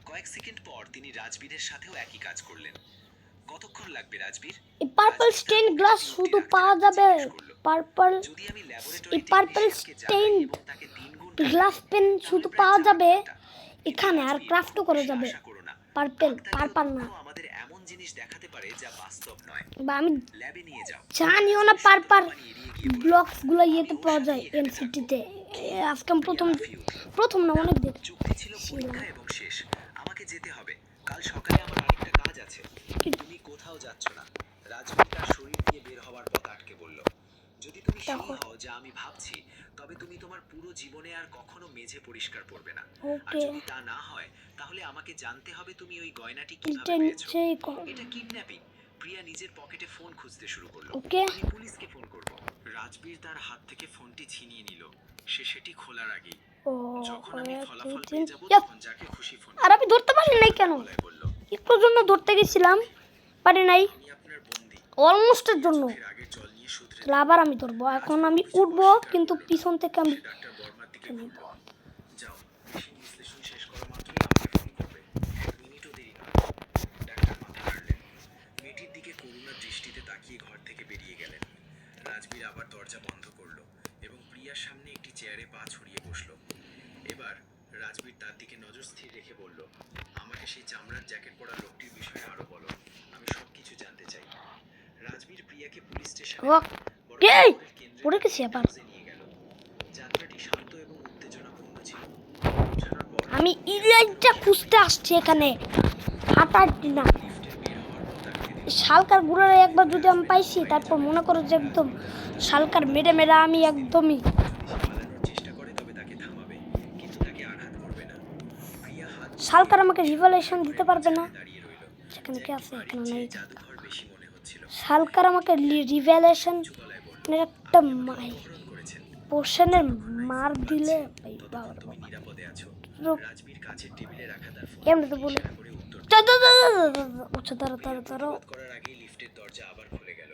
কয়েক সেকেন্ড পর তিনি রাজবীরের সাথেও একই কাজ করলেন। কতক্ষণ লাগবে রাজবীর? এই পার্পল স্টেইন গ্লাস শুধু পাওয়া যাবে। পার্পল যদি আমি এই laboratory purple stain glass pen শুধু পাওয়া যাবে এখানে, আর ক্রাফটও করা যাবে। পার্পল না, আমাদের এমন জিনিস দেখাতে পারে যা বাস্তব নয়। বা আমি ল্যাবে নিয়ে যাও। জানিও না পার্পল এড়িয়ে গিয়ে ব্লকস গুলো ইয়েতে পাওয়া যায় এনসিটিতে। আজকে আমি প্রথম না অনেক দিন। চুক্তি ছিল পরীক্ষা এবং শেষ। আমাকে যেতে হবে। কাল সকালে আমার আরেকটা কাজ আছে। তুমি কোথাও যাচ্ছ না। রাজবীর তার শরীর দিয়ে বের হওয়ার পথ আটকে বলল, যদি তুমি সেই হও যা আমি ভাবছি, তবে তুমি তোমার পুরো জীবনে আর কখনো মেঝে পরিষ্কার করবে না। আর ওকে, যদি তা না হয়, তাহলে আমাকে জানতে হবে তুমি ওই গয়নাটি কিভাবে পেয়েছো। এটা কিডন্যাপিং। প্রিয়া নিজের পকেটে ফোন খুঁজতে শুরু করলো। ওকে। আমি পুলিশকে ফোন করব। রাজবীর তার হাত থেকে ফোনটি ছিনিয়ে নিল। সে সেটি খোলার আগেই, ও যখন আমি ফলাফল 1 2 পেয়ে যাব 3 তখন যাকে খুশি ফোন আর আমি ধরতে পারি নাই কেন? গলায় বলল, একটুর জন্য ধরতে গেছিলাম, পারি নাই। আমি আপনার বন্দী। অলমোস্টের জন্য। এর আগে জল নিয়ে শুধরে তাহলে আবার আমি ধরবো। এখন আমি উঠবো, কিন্তু পিছন থেকে আমি ডাক্তার বর্মার দিকে বলল, যাও মেশিন বিশ্লেষণ শেষ করা মাত্র রাজবীর আবার দরজা বন্ধ করলো এবং প্রিয়ার সামনে একটি চেয়ারে পা ছড়িয়ে বসলো। এবার রাজবীর তার দিকে নজর স্থির রেখে বলল, আমাকে সেই চামড়ার জ্যাকেট পরা লোকটির বিষয়ে আরো বলো, আমি সবকিছু জানতে চাই। রাজবীর প্রিয়াকে পুলিশ স্টেশনে ও এই পড়ে গেছি আবার। নিয়ে গেল। যাত্রাটি শান্ত এবং উত্তেজনাপূর্ণ ছিল। পৌঁছানোর পর আমি ইলাইটটা খুঁজতে আসছি এখানে, হাঁটাহাঁটি না। লিফটে বের হওয়ার পর তাকে দিল। শালকার গুড়ারে একবার যদি আমি পাইছি, তারপর মনে করো যে একদম শালকার মেরে মেরে আমি একদমই যদি সে পালানোর চেষ্টা করে তবে তাকে থামাবে, কিন্তু তাকে আঘাত করবে না। প্রিয়া হাত শালকার আমাকে রিভলিউশন দিতে পারবে না। দাঁড়িয়ে রইল। সেখানে কি আছে? এখানে যে নেই। জাদুঘর বেশি মনে হচ্ছিল। শালকার আমাকে রিভলিউশন গলায় বলল, একটা অপহরণ করেছেন, পোর্শনের মার দিলে ভাই বাবা রে তুমি বাবা। নিরাপদে আছো। রুক, রাজবীর কাছের টেবিলে রাখা তার ফোন এমনি তো বলে ইশারা করে উত্তর দিল। আচ্ছা ধরো ধরো ধরো। প্রতিবাদ করার আগেই লিফটের দরজা আবার খুলে গেল।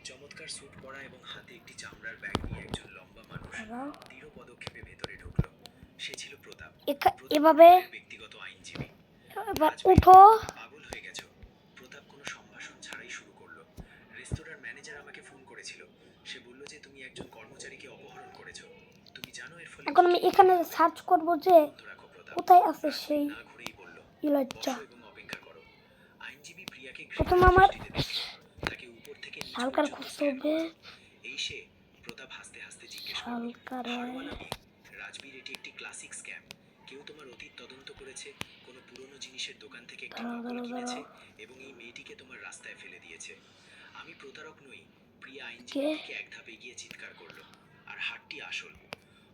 চমৎকার স্যুট পরা এবং হাতে একটি চামড়ার ব্যাগ নিয়ে একজন লম্বা মানুষ দৃঢ় পদক্ষেপে ভেতরে ঢুকলো। সে ছিল প্রতাপ। এভাবে ব্যক্তিগত আইনজীবী। এবার উঠো। পাগল হয়ে গেছো? প্রতাপ কোনো সম্ভাষণ ছাড়াই শুরু করলো। রেস্তোরাঁর ম্যানেজার আমাকে ফোন করেছিল। সে বলল যে তুমি একজন কর্মচারীকে অপহরণ করেছো। তুমি জানো এর ফলে এখন আমি এখানে সার্চ করব যে বন্ধ রাখো প্রতাপ। কোথায় আছে সেই না ঘুরেই বলল, ইলাইটটা। বসো এবং অপেক্ষা করো। আইনজীবী প্রিয়াকে প্রথম ঘৃণার আমার দৃষ্টিতে দেখল। তাকে উপর থেকে নিচ শালকার পর্যন্ত খুঁজতে স্ক্যান হবে। করলো। এই সে? প্রতাপ হাসতে হাসতে জিজ্ঞেস করলো। শালকারে হারওয়ালা মেয়ে। রাজবীর, এটি একটি ক্লাসিক স্ক্যাম। কেউ তোমার অতীত তদন্ত করেছে, কোনো পুরনো জিনিসের দোকান থেকে একটি দাঁড়াও, পাগল দাঁড়াও, কিনেছে দাঁড়াও। এবং এই মেয়েটিকে তোমার রাস্তায় ফেলে দিয়েছে। আমি প্রতারক নই। প্রিয়া কে? আইনজীবীকে এক ধাপ এগিয়ে চিৎকার করলো। আর হাতটি আসল।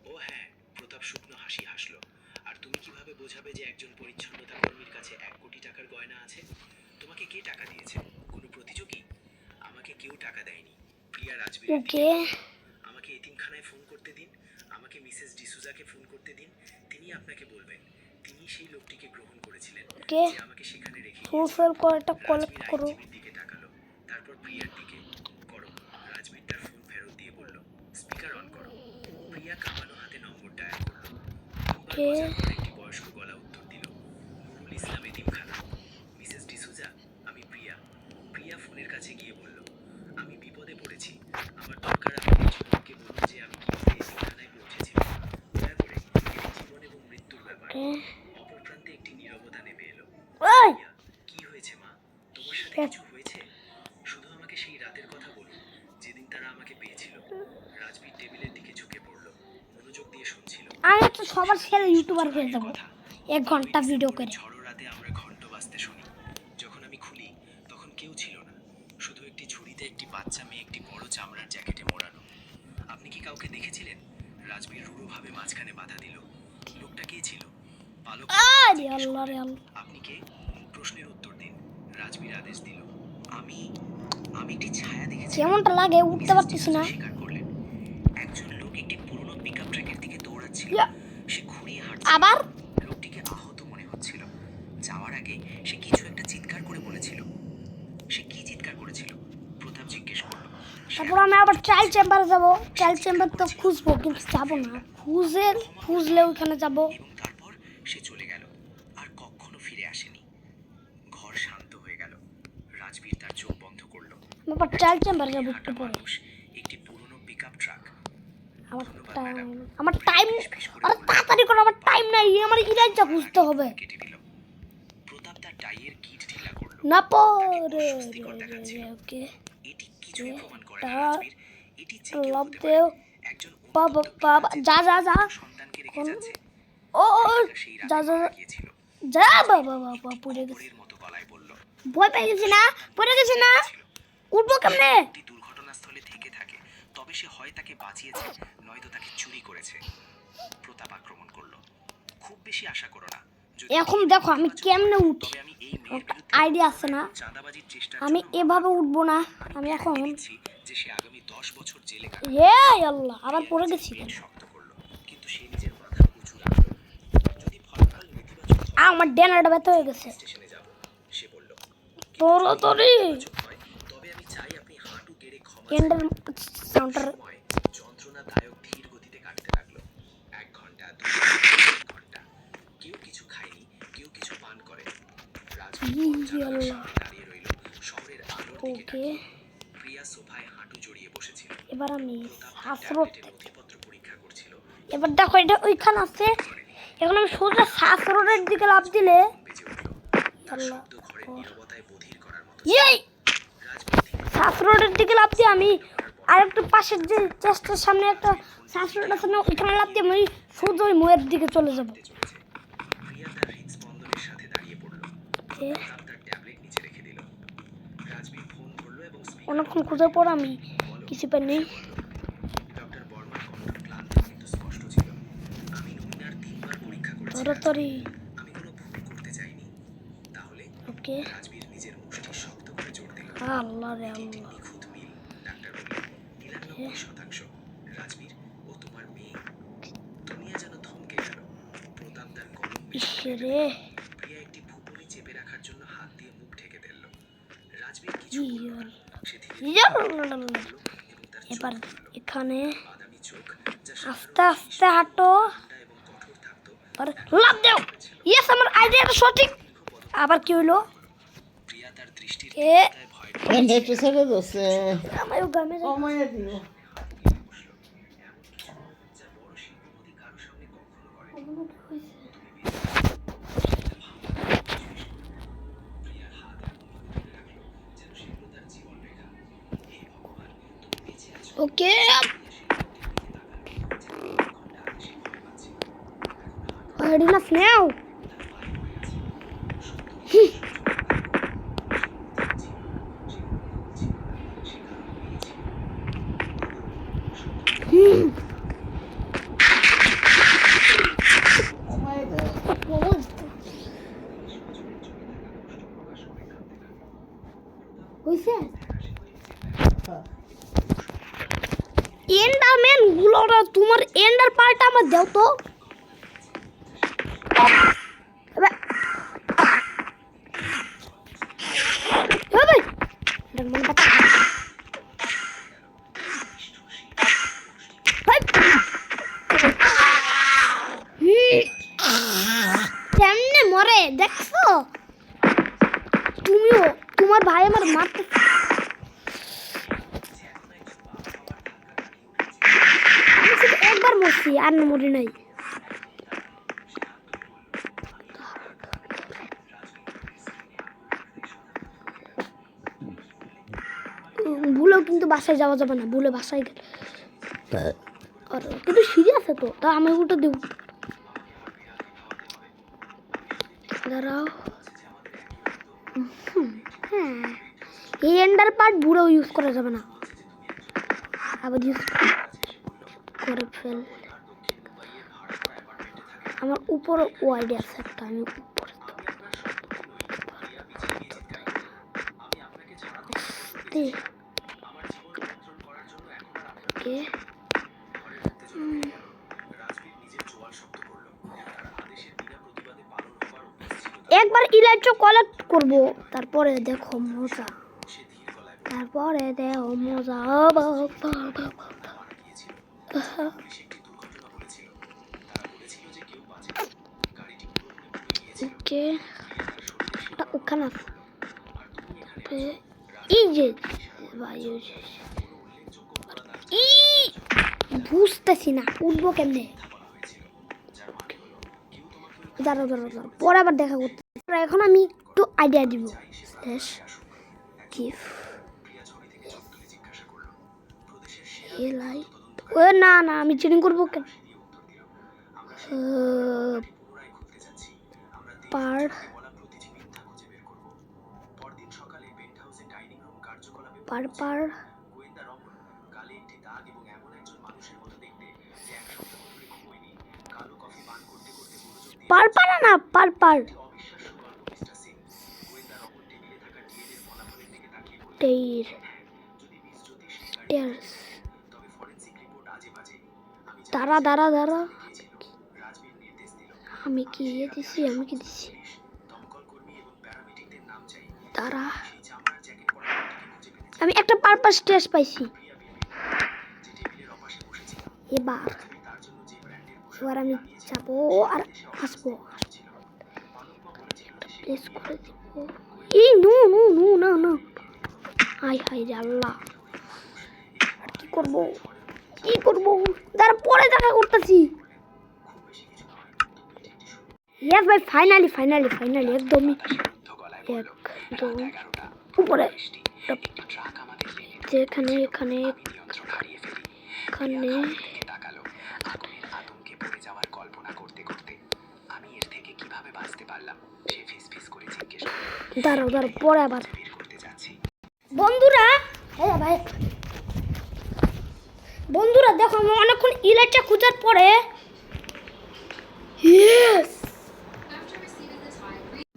ও হ্যাঁ, প্রতাপ শুকনো হাসি হাসলো। আর তুমি কিভাবে বোঝাবে যে একজন পরিচ্ছন্নতা কর্মীর কাছে 1 কোটি টাকার গয়না আছে? তোমাকে কে টাকা দিয়েছে? কোনো প্রতিযোগী? আমাকে কেউ টাকা দেয়নি। প্রিয়া রাজবীর ওকে আমাকে এতিমখানায় ফোন করতে দিন, আমাকে মিসেস ডিসুজাকে ফোন করতে দিন। তিনি আপনাকে বলবেন। তিনি সেই লোকটিকে গ্রহণ করেছিলেন ওকে যে আমাকে সেখানে রেখে সোশ্যাল কলটা কালেক্ট রাজবীর করো। আইনজীবীর দিকে তাকালো, তারপর প্রিয়ার দিকে। করো। রাজবীর তার ফোন ফেরত দিয়ে বলল, স্পিকার অন করো। প্রিয়া কাঁপানো হাতে নম্বর ডায়াল করলো। তিনবার কে? বাজার পর একটি বয়স্ক গলা উত্তর দিল, নুরুল ইসলাম এতিমখানা। মিসেস ডিসুজা, আমি প্রিয়া। প্রিয়া ফোনের কাছে গিয়ে বলল, আমি বিপদে পড়েছি, আমার দরকার। আপনি জীবনকে বলুন যে আমি কিভাবে এতিমখানায় পৌঁছেছিলাম। দয়া করে এটি জীবন এবং মৃত্যুর ব্যাপার। ওকে অপর প্রান্তে একটি নীরবতা নেমে এলো। ওই প্রিয়া, কি হয়েছে মা? তোমার সাথে কিছু হয়েছে? শুধু আমাকে সেই রাতের কথা বলুন, যেদিন তারা আমাকে পেয়েছিল। রাজবীর টেবিলের দিকে ঝুঁকে পড়লো, মনোযোগ দিয়ে শুনছিল। আমি তো সবার সেরা ইউটিউবার হয়ে যাবো 1 ঘন্টা ভিডিও করে। ঝড়ো রাতে আমরা ঘন্ট বাজতে শুনি। যখন আমি খুলি তখন কেউ ছিল না, শুধু একটি ঝুড়িতে একটি বাচ্চা মেয়ে একটি বড় চামড়ার জ্যাকেটে মোড়ানো। আপনি কি কাউকে দেখেছিলেন? রাজবীর রূঢ়ভাবে মাঝখানে বাধা দিল। লোকটা কে ছিল? পালক। আরে আল্লাহ রে আল্লাহ। আপনি কে? প্রশ্নের উত্তর দিন। রাজবীর আদেশ দিল। আমি আমি একটি ছায়া দেখেছি। কেমনটা লাগে উঠতে পারতেছি না। স্বীকার করলেন। একজন লোক একটি পুরনো পিকআপ ট্রাকের দিকে দৌড়াচ্ছিল। ইয়া। সে ঘুরিয়ে হাঁটছিল। আবার লোকটিকে আহত মনে হচ্ছিল। যাওয়ার আগে সে কিছু একটা চিৎকার করে বলেছিল। সে কি চিৎকার করেছিল? প্রতাপ জিজ্ঞেস করলো। তারপর আমি আবার ট্রায়াল চেম্বারে যাবো। ট্রায়াল চেম্বার তো খুঁজবো, কিন্তু যাবো না। খুঁজলে ওইখানে যাবো। এবং তারপর সে চলে গেল, আর কখনো ফিরে আসেনি। ঘর শান্ত হয়ে গেল। রাজবীর তার চোখ বন্ধ করলো। আমি আবার ট্রায়াল চেম্বারে যাবো একটু পরে। মানুষ, একটি পুরনো পিকআপ ট্রাক। আমার টাইম আরে তাড়াতাড়ি করো, আমার টাইম নাই। আমার ইলাইটটা খুঁজতে হবে। কেটে দিল। প্রতাপ তার টাইয়ের কিট ঢিলা করলো। না পরে অস্বস্তিকর দেখাচ্ছিল। ওকে এটি কিছুই প্রমাণ করে না, টা রাজবীর। এটি যে কেউ লাভ হতে দেও। পারে। একজন বাবা উন্মত্ত বাবা পিতা যা যা যা যে সন্তানকে রেখে যাচ্ছে। ও সেই যা রাতে যা মারা গিয়েছিল। যা বাবা বাবা পড়ে গেছি। খবরের মতো গলায় বলল, ভয় পেয়ে গেছি না, পড়ে গেছি না, উঠবো কেমনে? যদি দুর্ঘটনাস্থলে থেকে থাকে তবে সে হয় তাকে বাঁচিয়েছে, নয়তো তাকে চুরি করেছে। প্রতাপ আক্রমণ করলো। খুব বেশি আশা করো না। যদি এখন দেখো আমি কেমনে উঠি, তবে আমি এই মেয়ের বিরুদ্ধে আইডিয়া আছে না। চাঁদাবাজির চেষ্টা আমি এভাবে উঠবো না। আমি এখন দিচ্ছি যে সে আগামী 10 বছর জেলে কাটাবে। এই আল্লাহ আবার পড়ে গেছি। পেট শক্ত করলো, কিন্তু সে নিজের মাথা উঁচু রাখলো। যদি ফলাফল নেতিবাচক হয় আমার ডেনারটা ব্যথা হয়ে গেছে। স্টেশনে যাব, সে বলল। তোরতরি হয় তবে আমি চাই আপনি হাঁটু গেড়ে ক্ষমা এন্ডার সাউন্ডার সময় যন্ত্রণাদায়ক ধীর গতিতে কাটতে লাগলো। 1 ঘন্টা, 2 ঘন্টা, 3 ঘন্টা। কেউ কিছু খায়নি, কেউ কিছু পান করে। রাজবীর জানালার সামনে দাঁড়িয়ে রইল, শহরের আলোর দিকে ওকে তাকিয়ে। প্রিয়া সোফায় হাঁটু জড়িয়ে বসেছিল। এবার আমি প্রতাপ তার শ্বাসরোধ ট্যাবলেটের নথিপত্র পরীক্ষা করছিল। এবার দেখো এটা ওইখানে আছে এখন আমি সোজা শ্বাসরোধের দিকে লাফ দিলে বেজে উঠল। তার আল্লাহ। শব্দ ঘরের নীরবতায় বধির করার মতো। এই রাজবীর ধীরে শ্বাসরোধের দিকে লাফ দিয়ে আমি আরেকটু পাশের যে চেস্টের সামনে একটা শ্বাসরোধ আছে না ওইখানে লাফ দিয়ে আমি সোজা ওই ময়ের দিকে চলে যাবো চলেছে। প্রিয়া তার হৃদস্পন্দনের সাথে দাঁড়িয়ে পড়ল। এ, প্রতাপ তার ট্যাবলেট নিচে রেখে দিল। রাজবীর ফোন ধরলো এবং স্পিকার অনেকক্ষণ খোঁজার পর আমি কিছু পাই নেই ডক্টর বর্মার কণ্ঠ ক্লান্ত কিন্তু স্পষ্ট ছিল। আমি নমুনার 3বার পরীক্ষা করেছি। তাড়াতাড়ি আমি কোনো ভুল করতে চাইনি। তাহলে ওকে রাজবীর নিজের মুষ্টি শক্ত করে জোর দিল। আল্লাহ রে এটি আল্লাহ নিখুঁত মিল। ডাক্তার বললেন 99%। রাজবীর ও তোমার মেয়ে। দুনিয়া যেন থমকে গেল। প্রতাপ তার কলম ইসরে প্রিয়া একটি ফুপুরি চেপে রাখার জন্য হাত দিয়ে মুখ ঢেকে দিল। রাজবীর কিছু কি বলল না। হল? সে ধীরে ইয়াল্লাল্লাহ। এবং তার এবার চোখ খুলল। এখানে বাদামি চোখ যা আস্তে আস্তে হাঁটো ঠান্ডা এবং কঠোর থাকতো। আর লাফ দাও ইয়েস আমার আইডিয়াটা সঠিক আবার কি হইলো প্রিয়া তার দৃষ্টির এ তীব্রতায় ভয় পেয়ে এন্ড একটু ছেড়ে দিচ্ছে আমার গামে কমাইয়া দিও বসলো। যা বড় শিল্পপতি কারো সামনে কখনো করে। প্রিয়ার হাত এমন ভাবে ধরে রাখলো যেন সেগুলো তার জীবন রেখা। হে ভগবান, তুমি বেঁচে আছো। ওকে Already enough now. কমাই দাও হইছে এন্ডারম্যান গুলোরা তোমার এন্ডার পার্ট আমার দাও তো এবার ভাই এন্ডারম্যান পাতা কেমনে মরে দেখছো তুমিও তোমার ভাই আমার মারতে আমি শুধু একবার মরছি আর মরি নাই ভুলেও কিন্তু বাসায় যাওয়া যাবে না ভুলে বাসায় গেলে আর কিন্তু সিঁড়ি আছে তো তা আমি ওটা দেব দাঁড়াও হ্যাঁ এই এন্ডার পার্ট বুড়ো ইউজ করা যাবে না আবার ইউজ করে ফেল আমার উপরে ওয়াইড আছে একটা আমি উপরে ওকে একবার ইলেকট্রো কালেক্ট করব তারপরে দেখো মজা তারপরে দেখো মজা ওকে ওখানে এই যে বুঝতেছি না উঠবো কেমনে দাঁড়াও দাঁড়াও দাঁড়াও পরে আবার দেখা করতে এখন আমি একটু আইডিয়া দিব ও না না আমি চিটিং করবো কেন পার পার পার পার পার না পার পার টের টের দাঁড়া দাঁড়া দাঁড়া আমি কি দিছি আমি কি দিছি দাঁড়া আমি একটা পারপাস টেস্ট পাইছি এবার আমি যাবো আর আসবো প্লেস করে দিব এই নো নো নো না না আই হাই রে আল্লাহ করবো তার পরে দেখা করতেছি। ইয়েস ভাই, ফাইনালি একদমই একদম উপরে যেখানে এখানে এখানে তাকালো আগুনের আতঙ্কে পড়ে যাওয়ার কল্পনা করতে করতে। আমি এর থেকে কিভাবে বাঁচতে পারলাম সে ফিসফিস করে জিজ্ঞেস করলো। দাঁড়াও পরে আবার বের করতে যাচ্ছি। বন্ধুরা, হ্যাঁ ভাই বন্ধুরা দেখো, আমি অনেকক্ষণ ইলাইটটা খোঁজার পরে ইয়েস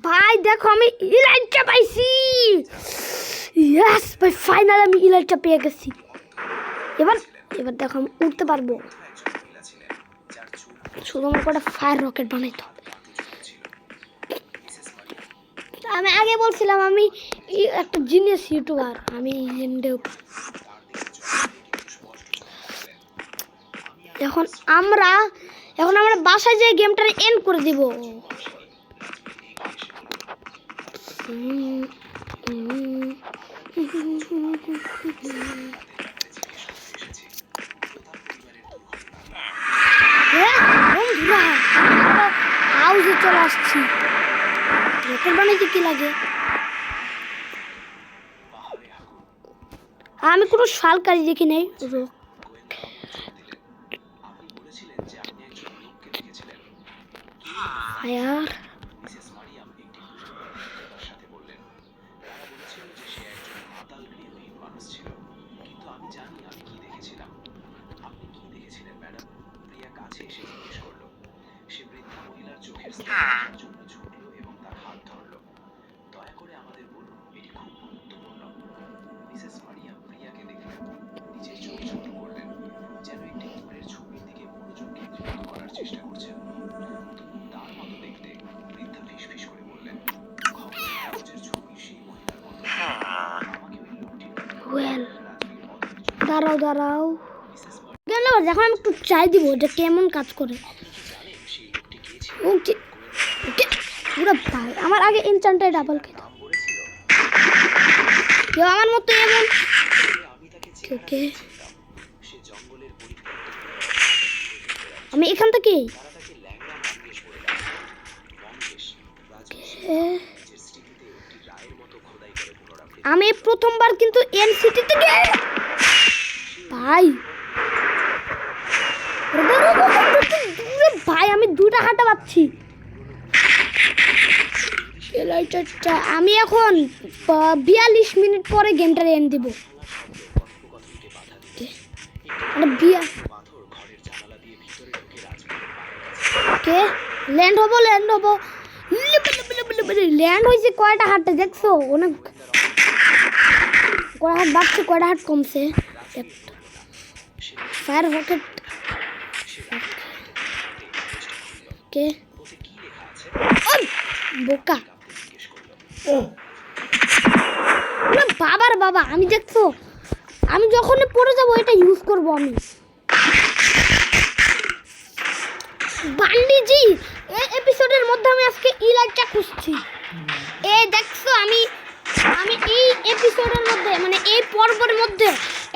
ভাই দেখো আমি ইলাইটটা পাইছি। ইয়েস ভাই, ফাইনাল আমি ইলাইটটা পেয়ে গেছি। এবার দেখো আমি উঠতে পারবো। শুধু আমার কটা ফায়ার রকেট বানাইতে হবে। আমি আগে বলছিলাম আমি একটা জিনিয়াস ইউটিউবার, আমি এখন আমরা বাসায় যে গেমটা এন্ড করে দিব। হাউসে চলে আসছি। রকেট বানাইতে কি লাগে? আমি কোনো শালকারি দেখি নাই। ফায়ার সে বৃদ্ধা মহিলার চোখের স্পর্শের জন্য ছুটলো এবং তার হাত ধরলো। দয়া করে আমাদের বলুন, এটি খুব গুরুত্বপূর্ণ। মিসেস মারিয়াম প্রিয়াকে দেখলেন, নিজের চোখ ছোট করলেন, যেন একটি দূরের ছবির দিকে মনোযোগ কেন্দ্রীভূত করার চেষ্টা করছেন। তার মতো দেখতে বৃদ্ধা ফিসফিস করে বললেন, খবরের কাগজের ছবি সেই মহিলার মতো। আমাকে ওই লোকটির ওয়েল দাঁড়াও গেল। যখন আমি একটু চাই দিব যে কেমন কাজ করে। পুরো ভাই আমার আগে ইনচান্টে ডাবল খেতাম কেউ আমার মতো এমন। ওকে আমি এখান থেকে আমি প্রথমবার কিন্তু এনসিটি থেকে ভাই ভাই আমি দুটা হাঁটা পাচ্ছি। আমি এখন 42 মিনিট পরে গেমটা এন্ড দিব। কে ল্যান্ড হবো ল্যান্ড হয়েছে। কয়টা হাঁটে দেখছো? অনেক কয়টা হাট বাড়ছে, কয়টা হাট কমছে। ফায়ার রকেট কে বোকা বাবার বাবা। আমি দেখছো আমি যখন পড়ে যাবো এটা ইউজ করবো আমি। বান্ডিজি এই এপিসোডের মধ্যে আমি আজকে ইলাইটটা খুঁজছি। এই দেখছো আমি এই এপিসোডের মধ্যে মানে এই পর্বের মধ্যে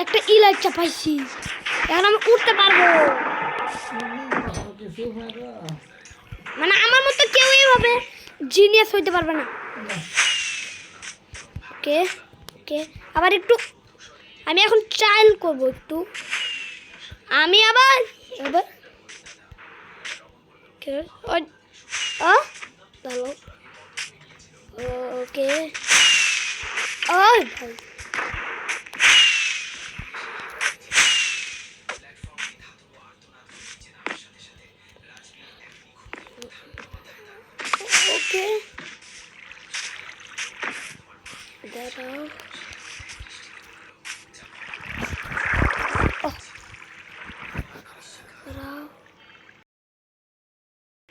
একটা ইলাইটটা পাইছি। এখন আমি উঠতে পারবো। মানে আমার মতো কেউ এইভাবে জিনিয়াস হইতে পারবে না। কে কে আবার একটু আমি এখন ট্রায়াল করবো একটু। আমি আবার ওকে